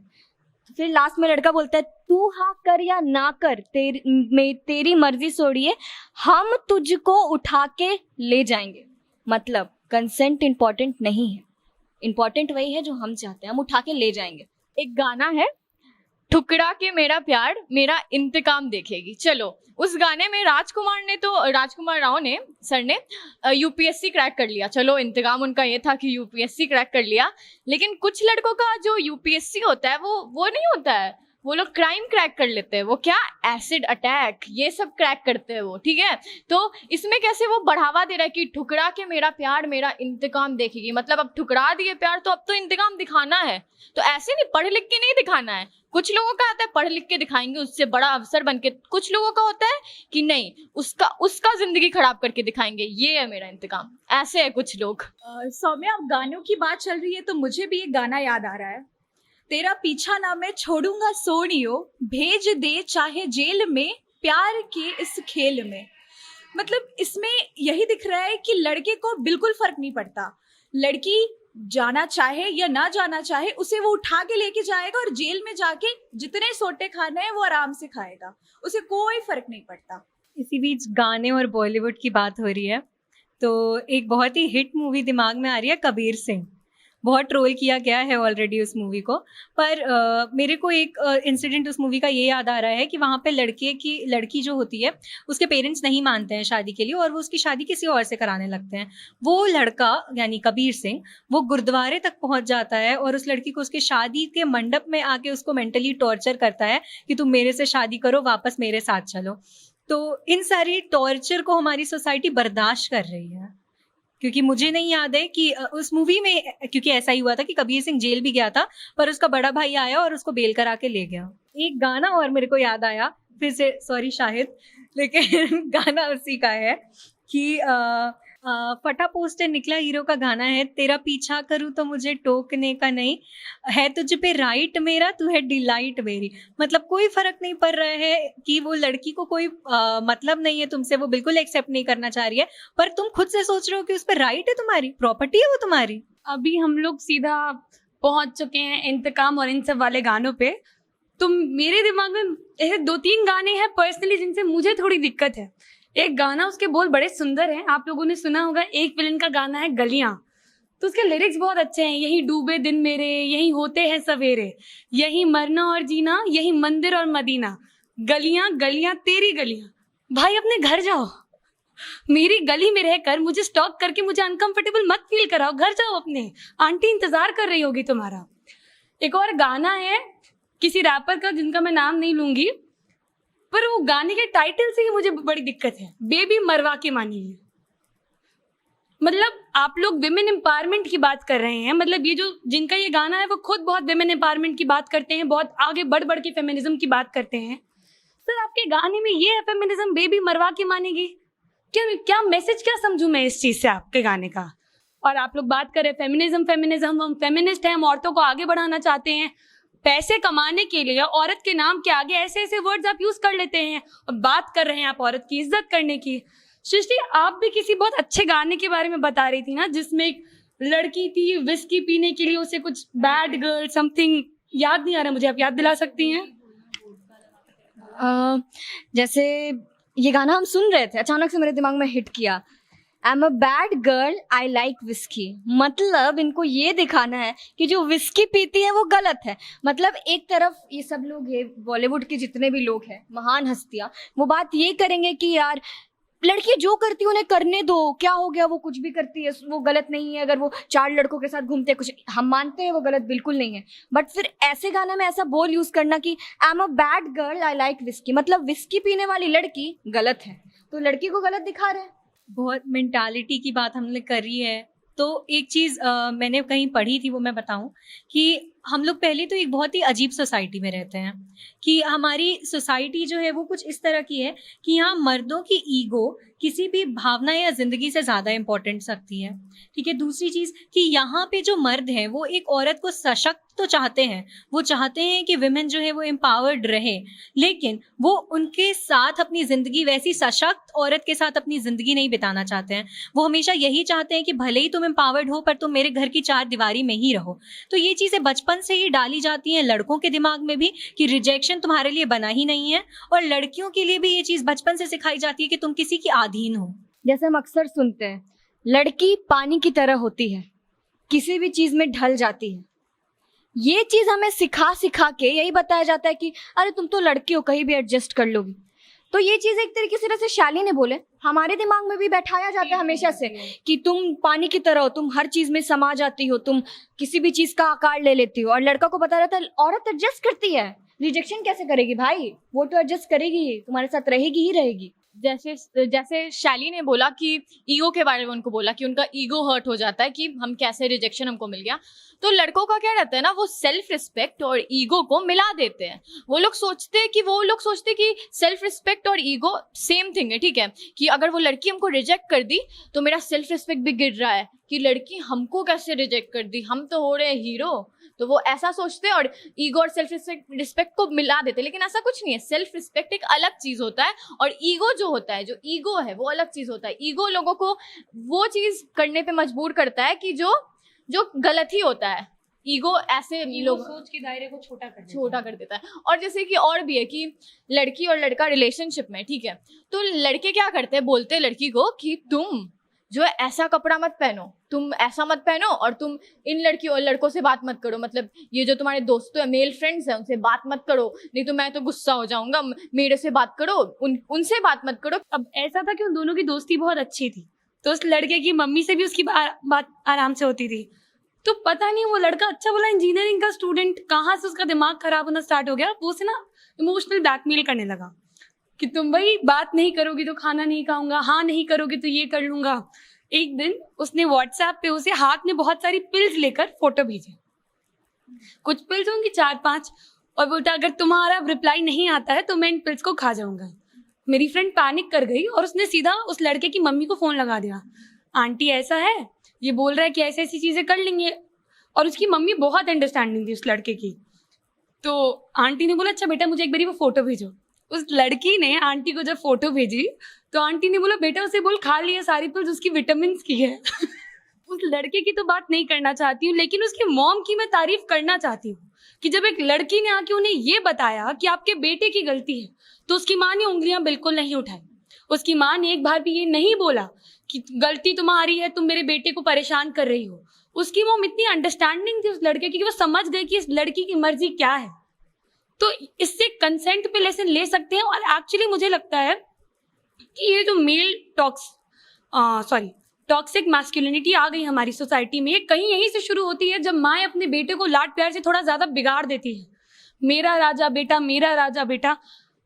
फिर लास्ट में लड़का बोलता है तू हाँ कर या ना कर, तेरी मर्जी छोड़िए, हम तुझको उठा के ले जाएंगे। मतलब कंसेंट इंपॉर्टेंट नहीं है, इंपॉर्टेंट वही है जो हम चाहते हैं, हम उठा के ले जाएंगे।
एक गाना है, ठुकरा के मेरा प्यार मेरा इंतकाम देखेगी। चलो, उस गाने में राजकुमार राव ने सर ने यूपीएससी क्रैक कर लिया। चलो, इंतकाम उनका ये था कि यूपीएससी क्रैक कर लिया, लेकिन कुछ लड़कों का जो यूपीएससी होता है वो नहीं होता है, वो लोग क्राइम क्रैक कर लेते हैं। वो क्या, एसिड अटैक, ये सब क्रैक करते हैं वो, ठीक है। तो इसमें कैसे वो बढ़ावा दे रहा है कि ठुकरा के मेरा प्यार मेरा इंतकाम देखेगी, मतलब अब ठुकरा दिए प्यार तो अब तो इंतकाम दिखाना है। तो ऐसे नहीं, पढ़ लिख के नहीं दिखाना है। कुछ लोगों का आता है पढ़ लिख के दिखाएंगे, उससे बड़ा अफसर बन के। कुछ लोगों का होता है कि नहीं, उसका जिंदगी खराब करके दिखाएंगे, ये है मेरा इंतकाम। ऐसे है कुछ लोग।
सौम्या, अब गानों की बात चल रही है तो मुझे भी एक गाना याद आ रहा है, तेरा पीछा ना मैं छोड़ूंगा सोनियो, भेज दे चाहे जेल में, प्यार के इस खेल में। मतलब इसमें यही दिख रहा है कि लड़के को बिल्कुल फर्क नहीं पड़ता, लड़की जाना चाहे या ना जाना चाहे, उसे वो उठा के लेके जाएगा और जेल में जाके जितने सोटे खाने हैं वो आराम से खाएगा, उसे कोई फर्क नहीं पड़ता।
इसी बीच गाने और बॉलीवुड की बात हो रही है तो एक बहुत ही हिट मूवी दिमाग में आ रही है, कबीर सिंह। बहुत ट्रोल किया गया है ऑलरेडी उस मूवी को, पर मेरे को एक इंसिडेंट उस मूवी का ये याद आ रहा है कि वहाँ पे लड़की जो होती है उसके पेरेंट्स नहीं मानते हैं शादी के लिए और वो उसकी शादी किसी और से कराने लगते हैं। वो लड़का यानी कबीर सिंह वो गुरुद्वारे तक पहुँच जाता है और उस लड़की को उसके शादी के मंडप में आके उसको मेंटली टॉर्चर करता है कि तुम मेरे से शादी करो, वापस मेरे साथ चलो। तो इन सारी टॉर्चर को हमारी सोसाइटी बर्दाश्त कर रही है, क्योंकि मुझे नहीं याद है कि उस मूवी में, क्योंकि ऐसा ही हुआ था कि कबीर सिंह जेल भी गया था पर उसका बड़ा भाई आया और उसको बेल करा के ले गया। एक गाना और मेरे को याद आया फिर से, सॉरी शाहिद, लेकिन गाना उसी का है कि फटा पोस्टर निकला हीरो का गाना है, तेरा पीछा करूं तो मुझे टोकने का नहीं, है तुझ पे राइट मेरा, तू है डिलाइट मेरी। मतलब कोई फर्क नहीं पड़ रहा है कि वो लड़की को कोई मतलब नहीं है तुमसे, वो बिल्कुल एक्सेप्ट नहीं करना चाह रही है, पर तुम खुद से सोच रहे हो कि उस पर राइट है, तुम्हारी प्रॉपर्टी है वो तुम्हारी।
अभी हम लोग सीधा पहुंच चुके हैं इंतकाम और इन सब वाले गानों पे। तो मेरे दिमाग में ऐसे 2-3 गाने हैं पर्सनली जिनसे मुझे थोड़ी दिक्कत है। एक गाना, उसके बोल बड़े सुंदर हैं, आप लोगों ने सुना होगा, एक विलन का गाना है गलियां। तो उसके लिरिक्स बहुत अच्छे हैं, यही डूबे दिन मेरे, यही होते हैं सवेरे, यही मरना और जीना, यही मंदिर और मदीना, गलियां गलियां तेरी गलियां। भाई अपने घर जाओ, मेरी गली में रहकर मुझे स्टॉक करके मुझे अनकंफर्टेबल मत फील कराओ, घर जाओ अपने, आंटी इंतजार कर रही होगी तुम्हारा। एक और गाना है किसी रैपर का जिनका मैं नाम नहीं लूंगी, पर वो गाने के टाइटल से ही मुझे बड़ी दिक्कत है, बेबी मरवा के मानिए। मतलब आप लोग विमेन एम्पावरमेंट की बात कर रहे हैं, मतलब ये जो जिनका ये गाना है वो खुद बहुत विमेन एम्पावरमेंट की बात करते हैं, बहुत आगे बढ़ के फेमिनिज्म की बात करते हैं। सर आपके गाने में ये है फेमिनिज्म, बेबी मरवा के मानेगी, क्या मैसेज क्या समझूं मैं इस चीज से आपके गाने का? और आप लोग बात कर रहे हैं फेमिनिज्म, हम फेमिनिस्ट हैं, हम औरतों को आगे बढ़ाना चाहते हैं। पैसे कमाने के लिए औरत के नाम के आगे ऐसे ऐसे वर्ड्स आप यूज कर लेते हैं और बात कर रहे हैं आप औरत की इज्जत करने की। सृष्टि, आप भी किसी बहुत अच्छे गाने के बारे में बता रही थी ना, जिसमें एक लड़की थी विस्की पीने के लिए, उसे कुछ बैड गर्ल समथिंग याद नहीं आ रहा मुझे, आप याद दिला सकती हैं?
जैसे ये गाना हम सुन रहे थे, अचानक से मेरे दिमाग में हिट किया, I am a bad girl I like whisky. मतलब इनको ये दिखाना है कि जो विस्की पीती है वो गलत है। मतलब एक तरफ ये सब लोग, ये बॉलीवुड के जितने भी लोग हैं महान हस्तियां, वो बात ये करेंगे कि यार लड़की जो करती है उन्हें करने दो, क्या हो गया, वो कुछ भी करती है वो गलत नहीं है, अगर वो 4 लड़कों के साथ घूमते, कुछ हम मानते हैं वो गलत बिल्कुल नहीं है। बट फिर ऐसे गाने में ऐसा बोल यूज करना कि I am a bad girl I like whisky, मतलब विस्की पीने वाली लड़की गलत है, तो लड़की को गलत दिखा रहे हैं।
बहुत मेंटालिटी की बात हमने करी है, तो एक चीज़ मैंने कहीं पढ़ी थी, वो मैं बताऊं कि हम लोग पहले तो एक बहुत ही अजीब सोसाइटी में रहते हैं कि हमारी सोसाइटी जो है वो कुछ इस तरह की है कि यहाँ मर्दों की ईगो किसी भी भावना या जिंदगी से ज्यादा इंपॉर्टेंट सकती है। ठीक है, दूसरी चीज कि यहाँ पे जो मर्द हैं वो एक औरत को सशक्त तो चाहते हैं, वो चाहते हैं कि विमेन जो है वो एम्पावर्ड रहे, लेकिन वो उनके साथ अपनी जिंदगी वैसी सशक्त औरत के साथ अपनी जिंदगी नहीं बिताना चाहते हैं। वो हमेशा यही चाहते हैं कि भले ही तुम एम्पावर्ड हो पर तुम मेरे घर की चार दीवारी में ही रहो। तो ये चीजें बचपन से ही डाली जाती हैं लड़कों के दिमाग में भी कि रिजेक्शन तुम्हारे लिए बना ही नहीं है, और लड़कियों के लिए भी ये चीज बचपन से सिखाई जाती है कि तुम किसी की अधीन हो।
जैसे हम अक्सर सुनते हैं, लड़की पानी की तरह होती है, किसी भी चीज में ढल जाती है। ये चीज हमें सिखा सिखा के यही बताया जाता है कि अरे तुम तो लड़की हो, कहीं भी एडजस्ट कर लोगी। तो ये चीज एक तरीके से, जैसे शाली ने बोले, हमारे दिमाग में भी बैठाया जाता है हमेशा से कि तुम पानी की तरह हो, तुम हर चीज में समा जाती हो, तुम किसी भी चीज का आकार ले लेती हो। और लड़का को पता रहता है औरत एडजस्ट करती है, रिजेक्शन कैसे करेगी भाई, वो तो एडजस्ट करेगी ही, तुम्हारे साथ रहेगी ही रहेगी।
जैसे शैली ने बोला कि ईगो के बारे में, उनको बोला कि उनका ईगो हर्ट हो जाता है कि हम कैसे, रिजेक्शन हमको मिल गया। तो लड़कों का क्या रहता है ना, वो सेल्फ रिस्पेक्ट और ईगो को मिला देते हैं। वो लोग सोचते हैं कि सेल्फ रिस्पेक्ट और ईगो सेम थिंग है। ठीक है, कि अगर वो लड़की हमको रिजेक्ट कर दी तो मेरा सेल्फ रिस्पेक्ट भी गिर रहा है कि लड़की हमको कैसे रिजेक्ट कर दी, हम तो हो रहे हीरो। तो वो ऐसा सोचते हैं और ईगो और सेल्फ रिस्पेक्ट को मिला देते हैं, लेकिन ऐसा कुछ नहीं है। सेल्फ रिस्पेक्ट एक अलग चीज होता है और ईगो जो होता है, जो ईगो है वो अलग चीज होता है। ईगो लोगों को वो चीज करने पे मजबूर करता है कि जो गलत ही होता है। ईगो ऐसे लोग
सोच के दायरे को छोटा कर
देता है। और जैसे कि और भी है कि लड़की और लड़का रिलेशनशिप में, ठीक है, तो लड़के क्या करते हैं, बोलते हैं लड़की को कि तुम जो है ऐसा कपड़ा मत पहनो, तुम ऐसा मत पहनो, और तुम इन लड़कियों और लड़कों से बात मत करो, मतलब ये जो तुम्हारे दोस्तों है, मेल फ्रेंड्स हैं, उनसे बात मत करो, नहीं तो मैं तो गुस्सा हो जाऊंगा, मेरे से बात करो, उनसे बात मत करो।
अब ऐसा था कि उन दोनों की दोस्ती बहुत अच्छी थी, तो उस लड़के की मम्मी से भी उसकी बात आराम से होती थी। तो पता नहीं वो लड़का अच्छा बोला इंजीनियरिंग का स्टूडेंट, कहाँ से उसका दिमाग खराब होना स्टार्ट हो गया। वो उसे ना इमोशनल ब्लैकमेल करने लगा कि तुम भाई बात नहीं करोगी तो खाना नहीं खाऊंगा, हाँ नहीं करोगी तो ये कर लूंगा। एक दिन उसने व्हाट्सएप पे उसे हाथ में बहुत सारी पिल्स लेकर फोटो भेजे, कुछ पिल्स होंगी 4-5, और बोलता अगर तुम्हारा रिप्लाई नहीं आता है तो मैं इन पिल्स को खा जाऊंगा। मेरी फ्रेंड पैनिक कर गई और उसने सीधा उस लड़के की मम्मी को फोन लगा दिया, आंटी ऐसा है, ये बोल रहा है कि ऐसी ऐसी चीजें कर लेंगे। और उसकी मम्मी बहुत अंडरस्टैंडिंग थी उस लड़के की। तो आंटी ने बोला अच्छा बेटा मुझे एक बारी वो फोटो भेजो। उस लड़की ने आंटी को जब फोटो भेजी तो आंटी ने बोला बेटा उसे बोल खा लिया सारी पिल्स, उसकी विटामिन की है। उस लड़के की तो बात नहीं करना चाहती हूँ, लेकिन उसकी मॉम की मैं तारीफ करना चाहती हूँ कि जब एक लड़की ने आके उन्हें ये बताया कि आपके बेटे की गलती है तो उसकी माँ ने उंगलियां बिल्कुल नहीं उठाई। उसकी माँ ने एक बार भी ये नहीं बोला कि गलती तुम्हारी है, तुम मेरे बेटे को परेशान कर रही हो। उसकी मॉम इतनी अंडरस्टैंडिंग थी उस लड़के की कि वो समझ गए कि इस लड़की की मर्जी क्या है। तो इससे कंसेंट पे लेसन ले सकते हैं। और एक्चुअली मुझे लगता है कि ये जो मेल टॉक्सिक मैस्कुलिनिटी आ गई हमारी सोसाइटी में, कहीं यहीं से शुरू होती है जब माँ अपने बेटे को लाड प्यार से थोड़ा ज्यादा बिगाड़ देती है। मेरा राजा बेटा, मेरा राजा बेटा।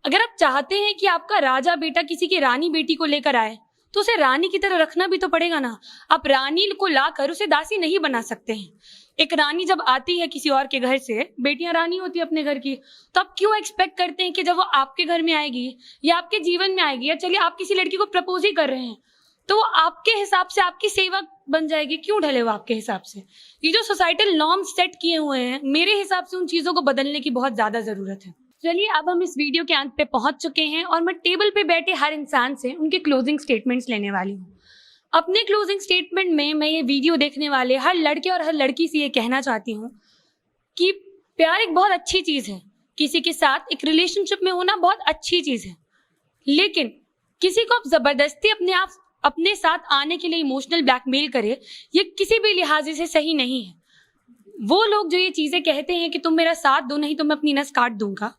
अगर आप चाहते हैं कि आपका राजा बेटा किसी की रानी बेटी को लेकर आए तो उसे रानी की तरह रखना भी तो पड़ेगा ना। आप रानी को लाकर उसे दासी नहीं बना सकते हैं। एक रानी जब आती है किसी और के घर से, बेटियां रानी होती है अपने घर की, तो आप क्यों एक्सपेक्ट करते हैं कि जब वो आपके घर में आएगी या आपके जीवन में आएगी, या चलिए आप किसी लड़की को प्रपोज ही कर रहे हैं तो वो आपके हिसाब से आपकी सेवक बन जाएगी? क्यों ढले वो आपके हिसाब से? ये जो सोसाइटल नॉर्म्स सेट किए हुए हैं, मेरे हिसाब से उन चीजों को बदलने की बहुत ज्यादा जरूरत है। चलिए अब हम इस वीडियो के अंत पे पहुंच चुके हैं और मैं टेबल पे बैठे हर इंसान से उनके क्लोजिंग स्टेटमेंट्स लेने वाली हूँ। अपने क्लोजिंग स्टेटमेंट में मैं ये वीडियो देखने वाले हर लड़के और हर लड़की से ये कहना चाहती हूँ कि प्यार एक बहुत अच्छी चीज है, किसी के साथ एक रिलेशनशिप में होना बहुत अच्छी चीज है, लेकिन किसी को आप जबरदस्ती अपने साथ आने के लिए इमोशनल ब्लैकमेल करे, ये किसी भी लिहाज से सही नहीं है। वो लोग जो ये चीजें कहते हैं कि तुम मेरा साथ दो नहीं तो मैं अपनी नस काट दूंगा,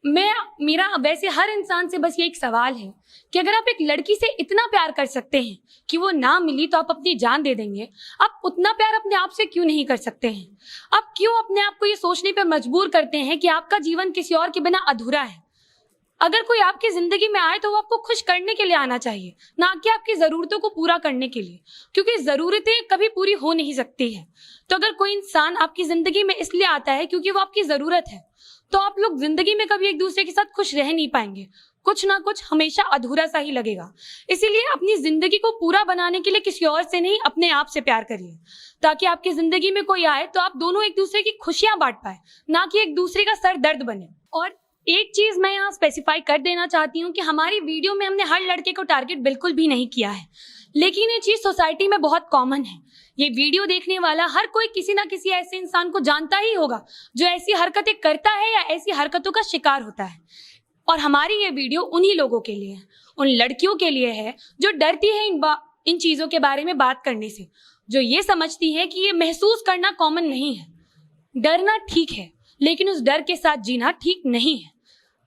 मेरा वैसे हर इंसान से बस ये एक सवाल है कि अगर आप एक लड़की से इतना प्यार कर सकते हैं कि वो ना मिली तो आप अपनी जान दे देंगे, आप उतना प्यार अपने आप से क्यों नहीं कर सकते हैं? आप क्यों अपने आप को ये सोचने पर मजबूर करते हैं कि आपका जीवन किसी और के बिना अधूरा है? अगर कोई आपकी जिंदगी में आए तो वो आपको खुश करने के लिए आना चाहिए, ना कि आपकी जरूरतों को पूरा करने के लिए, क्योंकि जरूरतें कभी पूरी हो नहीं सकती है। तो अगर कोई इंसान आपकी जिंदगी में इसलिए आता है क्योंकि वो आपकी जरूरत है, तो आप लोग जिंदगी में कभी एक दूसरे के साथ खुश रह नहीं पाएंगे, कुछ ना कुछ हमेशा अधूरा सा ही लगेगा। इसीलिए अपनी जिंदगी को पूरा बनाने के लिए किसी और से नहीं, अपने आप से प्यार करिए, ताकि आपकी जिंदगी में कोई आए तो आप दोनों एक दूसरे की खुशियां बांट पाए, ना कि एक दूसरे का सर दर्द बने। और एक चीज मैं यहाँ स्पेसिफाई कर देना चाहती हूँ कि हमारी वीडियो में हमने हर लड़के को टारगेट बिल्कुल भी नहीं किया है, लेकिन ये चीज सोसाइटी में बहुत कॉमन है। ये वीडियो देखने वाला हर कोई किसी ना किसी ऐसे इंसान को जानता ही होगा जो ऐसी हरकतें करता है या ऐसी हरकतों का शिकार होता है। और हमारी ये वीडियो उन्हीं लोगों के लिए है, उन लड़कियों के लिए है जो डरती है इन चीजों के बारे में बात करने से, जो ये समझती है कि ये महसूस करना कॉमन नहीं है। डरना ठीक है, लेकिन उस डर के साथ जीना ठीक नहीं है।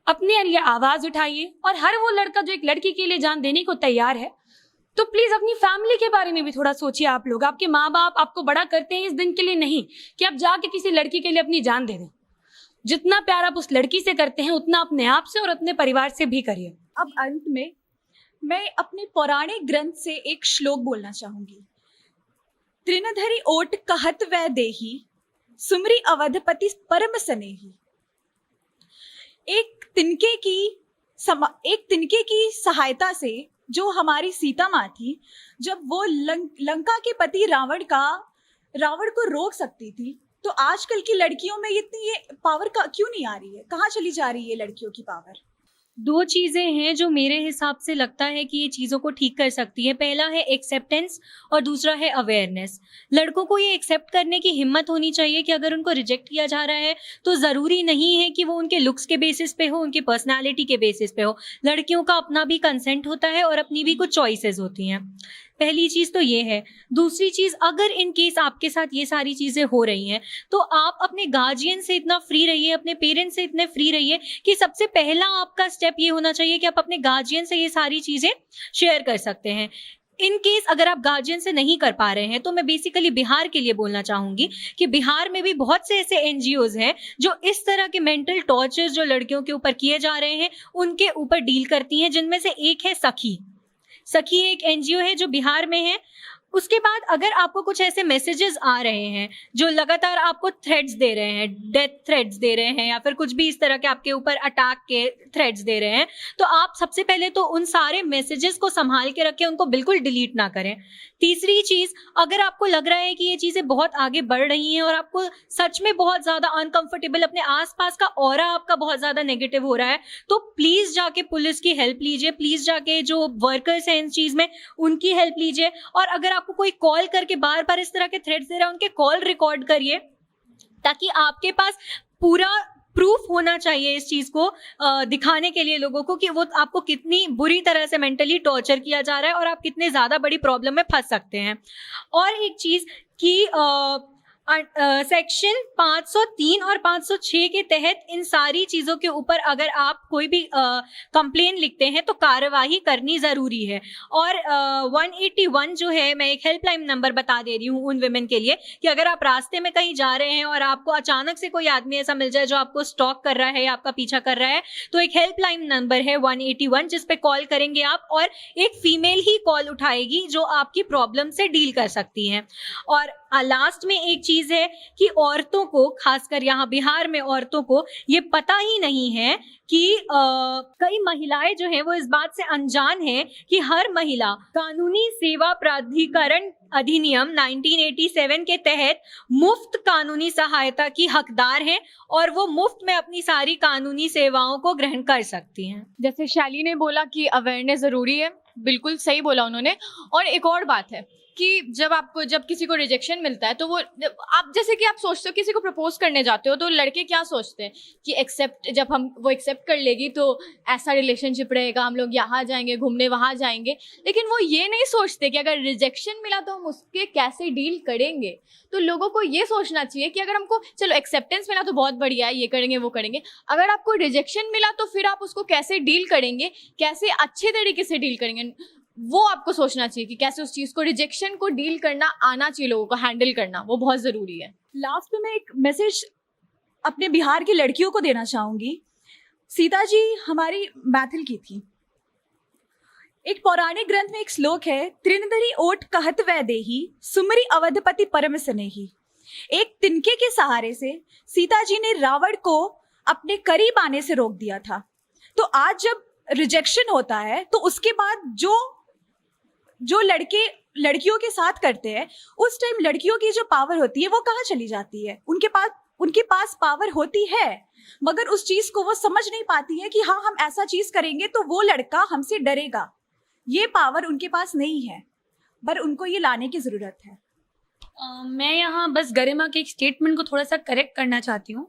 अपने लिए आवाज उठाइए, और हर वो लड़का जो एक लड़की के लिए जान देने को तैयार है, तो प्लीज अपनी फैमिली के बारे में भी थोड़ा सोचिए। आप लोग, आपके माँ बाप आपको बड़ा करते हैं इस दिन के लिए नहीं कि आप जाके किसी लड़की के लिए अपनी जान दे दें। जितना प्यार आप उस लड़की से करते हैं उतना अपने आप से और अपने परिवार से भी करिए।
अब अंत में मैं अपने पौराणिक ग्रंथ से एक श्लोक बोलना चाहूंगी। त्रिनधरी ओट कहत वै देही, सुमरी अवधपति परम सनेही। एक तिनके की सहायता से जो हमारी सीता माँ थी, जब वो लंका के पति रावण को रोक सकती थी, तो आजकल की लड़कियों में इतनी ये पावर क्यों नहीं आ रही है? कहाँ चली जा रही है लड़कियों की पावर?
दो चीजें हैं जो मेरे हिसाब से लगता है कि ये चीजों को ठीक कर सकती है। पहला है एक्सेप्टेंस और दूसरा है अवेयरनेस। लड़कों को ये एक्सेप्ट करने की हिम्मत होनी चाहिए कि अगर उनको रिजेक्ट किया जा रहा है तो जरूरी नहीं है कि वो उनके लुक्स के बेसिस पे हो, उनकी पर्सनालिटी के बेसिस पे हो। लड़कियों का अपना भी कंसेंट होता है और अपनी भी कुछ चॉइसेस होती हैं। पहली चीज तो ये है। दूसरी चीज, अगर इन केस आपके साथ ये सारी चीजें हो रही हैं तो आप अपने गार्जियन से इतना फ्री रहिए, अपने पेरेंट्स से इतने फ्री रहिए कि सबसे पहला आपका स्टेप ये होना चाहिए कि आप अपने गार्जियन से ये सारी चीजें शेयर कर सकते हैं। इन केस अगर आप गार्जियन से नहीं कर पा रहे हैं तो मैं बेसिकली बिहार के लिए बोलना चाहूंगी कि बिहार में भी बहुत से ऐसे एनजीओज हैं जो इस तरह के मेंटल टॉर्चर जो लड़कियों के ऊपर किए जा रहे हैं उनके ऊपर डील करती हैं, जिनमें से एक है सखी एक एनजीओ है जो बिहार में है। उसके बाद अगर आपको कुछ ऐसे मैसेजेस आ रहे हैं जो लगातार आपको थ्रेड्स दे रहे हैं, डेथ थ्रेड्स दे रहे हैं या फिर कुछ भी इस तरह के आपके ऊपर अटैक के थ्रेड्स दे रहे हैं, तो आप सबसे पहले तो उन सारे मैसेजेस को संभाल के रखें, उनको बिल्कुल डिलीट ना करें। तीसरी चीज, अगर आपको लग रहा है कि ये चीजें बहुत आगे बढ़ रही हैं और आपको सच में बहुत ज्यादा अनकंफर्टेबल, अपने आसपास का ऑरा आपका बहुत ज्यादा नेगेटिव हो रहा है, तो प्लीज जाके पुलिस की हेल्प लीजिए, प्लीज जाके जो वर्कर्स हैं इस चीज में उनकी हेल्प लीजिए। और अगर आपको कोई कॉल करके बार बार इस तरह के थ्रेड्स दे रहा है, उनके कॉल रिकॉर्ड करिए, ताकि आपके पास पूरा प्रूफ होना चाहिए इस चीज को दिखाने के लिए लोगों को कि वो आपको कितनी बुरी तरह से मेंटली टॉर्चर किया जा रहा है और आप कितने ज्यादा बड़ी प्रॉब्लम में फंस सकते हैं। और एक चीज कि सेक्शन 503 और 506 के तहत इन सारी चीजों के ऊपर अगर आप कोई भी कंप्लेन लिखते हैं तो कार्यवाही करनी जरूरी है। और 181 जो है, मैं एक हेल्पलाइन नंबर बता दे रही हूँ उन विमेन के लिए कि अगर आप रास्ते में कहीं जा रहे हैं और आपको अचानक से कोई आदमी ऐसा मिल जाए जो आपको स्टॉक कर रहा है या आपका पीछा कर रहा है, तो एक हेल्पलाइन नंबर है 181 जिस पे कॉल करेंगे आप, और एक फीमेल ही कॉल उठाएगी जो आपकी प्रॉब्लम से डील कर सकती है। और लास्ट में एक चीज है कि औरतों को, खासकर यहाँ बिहार में औरतों को ये पता ही नहीं है कि कई महिलाएं जो हैं वो इस बात से अनजान हैं कि हर महिला कानूनी सेवा प्राधिकरण अधिनियम 1987 के तहत मुफ्त कानूनी सहायता की हकदार हैं और वो मुफ्त में अपनी सारी कानूनी सेवाओं को ग्रहण कर सकती हैं।
जैसे शैली ने बोला कि अवेयरनेस ज़रूरी है, बिल्कुल सही बोला उन्होंने। और एक और बात है कि जब किसी को रिजेक्शन मिलता है तो वो, आप जैसे कि आप सोचते हो किसी को प्रपोज करने जाते हो तो लड़के क्या सोचते हैं कि जब वो एक्सेप्ट कर लेगी तो ऐसा रिलेशनशिप रहेगा, हम लोग यहाँ जाएंगे घूमने, वहाँ जाएंगे। लेकिन वो ये नहीं सोचते कि अगर रिजेक्शन मिला तो हम उसके कैसे डील करेंगे। तो लोगों को ये सोचना चाहिए कि अगर हमको चलो एक्सेप्टेंस मिला तो बहुत बढ़िया है, ये करेंगे वो करेंगे, अगर आपको रिजेक्शन मिला तो फिर आप उसको कैसे डील करेंगे, कैसे अच्छे तरीके से डील करेंगे, वो आपको सोचना चाहिए कि कैसे उस चीज को, रिजेक्शन को डील करना आना चाहिए लोगों को, हैंडल करना, वो बहुत जरूरी है।
लास्ट में मैं एक मैसेज अपने बिहार की लड़कियों को देना चाहूंगी। सीता जी हमारी मैथिल की थी। एक पौराणिक ग्रंथ में एक श्लोक है, त्रिनदरी ओट कहत वै देही सुमरी अवधपति परम स्नेही। एक तिनके के सहारे से सीता जी ने रावण को अपने करीब आने से रोक दिया था। तो आज जब रिजेक्शन होता है तो उसके बाद जो लड़के लड़कियों के साथ करते हैं, उस टाइम लड़कियों की जो पावर होती है वो कहाँ चली जाती है? उनके पास पावर होती है, मगर उस चीज को वो समझ नहीं पाती है कि हाँ हम ऐसा चीज करेंगे तो वो लड़का हमसे डरेगा। ये पावर उनके पास नहीं है, पर उनको ये लाने की जरूरत है।
मैं यहाँ बस गरिमा के एक स्टेटमेंट को थोड़ा सा करेक्ट करना चाहती हूँ।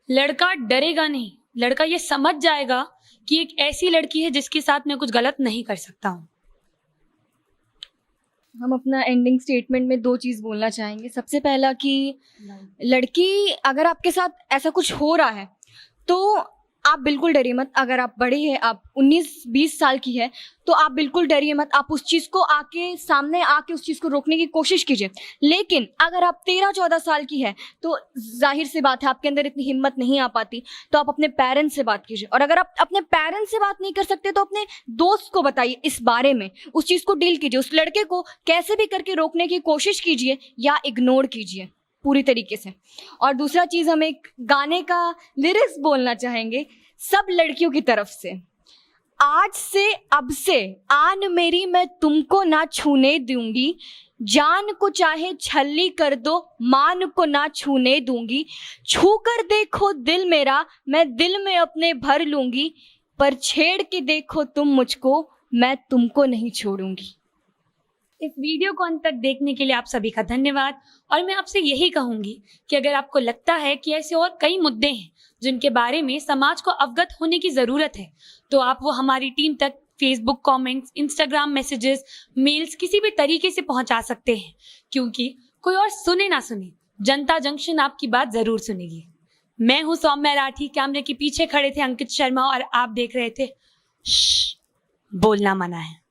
लड़का डरेगा नहीं, लड़का ये समझ जाएगा कि एक ऐसी लड़की है जिसके साथ मैं कुछ गलत नहीं कर सकता हूँ।
हम अपना एंडिंग स्टेटमेंट में 2 चीज़ बोलना चाहेंगे। सबसे पहला कि लड़की अगर आपके साथ ऐसा कुछ हो रहा है तो आप बिल्कुल डरिए मत। अगर आप बड़े हैं, आप 19-20 साल की है, तो आप बिल्कुल डरिए मत। आप उस चीज़ को सामने आके उस चीज़ को रोकने की कोशिश कीजिए। लेकिन अगर आप 13-14 साल की है तो जाहिर सी बात है आपके अंदर इतनी हिम्मत नहीं आ पाती, तो आप अपने पेरेंट्स से बात कीजिए। और अगर आप अपने पेरेंट्स से बात नहीं कर सकते तो अपने दोस्त को बताइए इस बारे में, उस चीज़ को डील कीजिए। उस लड़के को कैसे भी करके रोकने की कोशिश कीजिए या इग्नोर कीजिए पूरी तरीके से। और दूसरा चीज़, हम एक गाने का लिरिक्स बोलना चाहेंगे सब लड़कियों की तरफ से। आज से अब से आन मेरी मैं तुमको ना छूने दूंगी, जान को चाहे छल्ली कर दो मान को ना छूने दूंगी, छू कर देखो दिल मेरा मैं दिल में अपने भर लूंगी, पर छेड़ के देखो तुम मुझको मैं तुमको नहीं छोड़ूंगी।
इस वीडियो को अंत तक देखने के लिए आप सभी का धन्यवाद। और मैं आपसे यही कहूंगी कि अगर आपको लगता है कि ऐसे और कई मुद्दे हैं जिनके बारे में समाज को अवगत होने की जरूरत है, तो आप वो हमारी टीम तक Facebook comments, Instagram messages, mails किसी भी तरीके से पहुंचा सकते हैं, क्योंकि कोई और सुने ना सुने, जनता जंक्शन आपकी बात जरूर सुनेगी। मैं हूं सौम्या राठी, कैमरे के पीछे खड़े थे अंकित शर्मा और आप देख रहे थे बोलना मना है।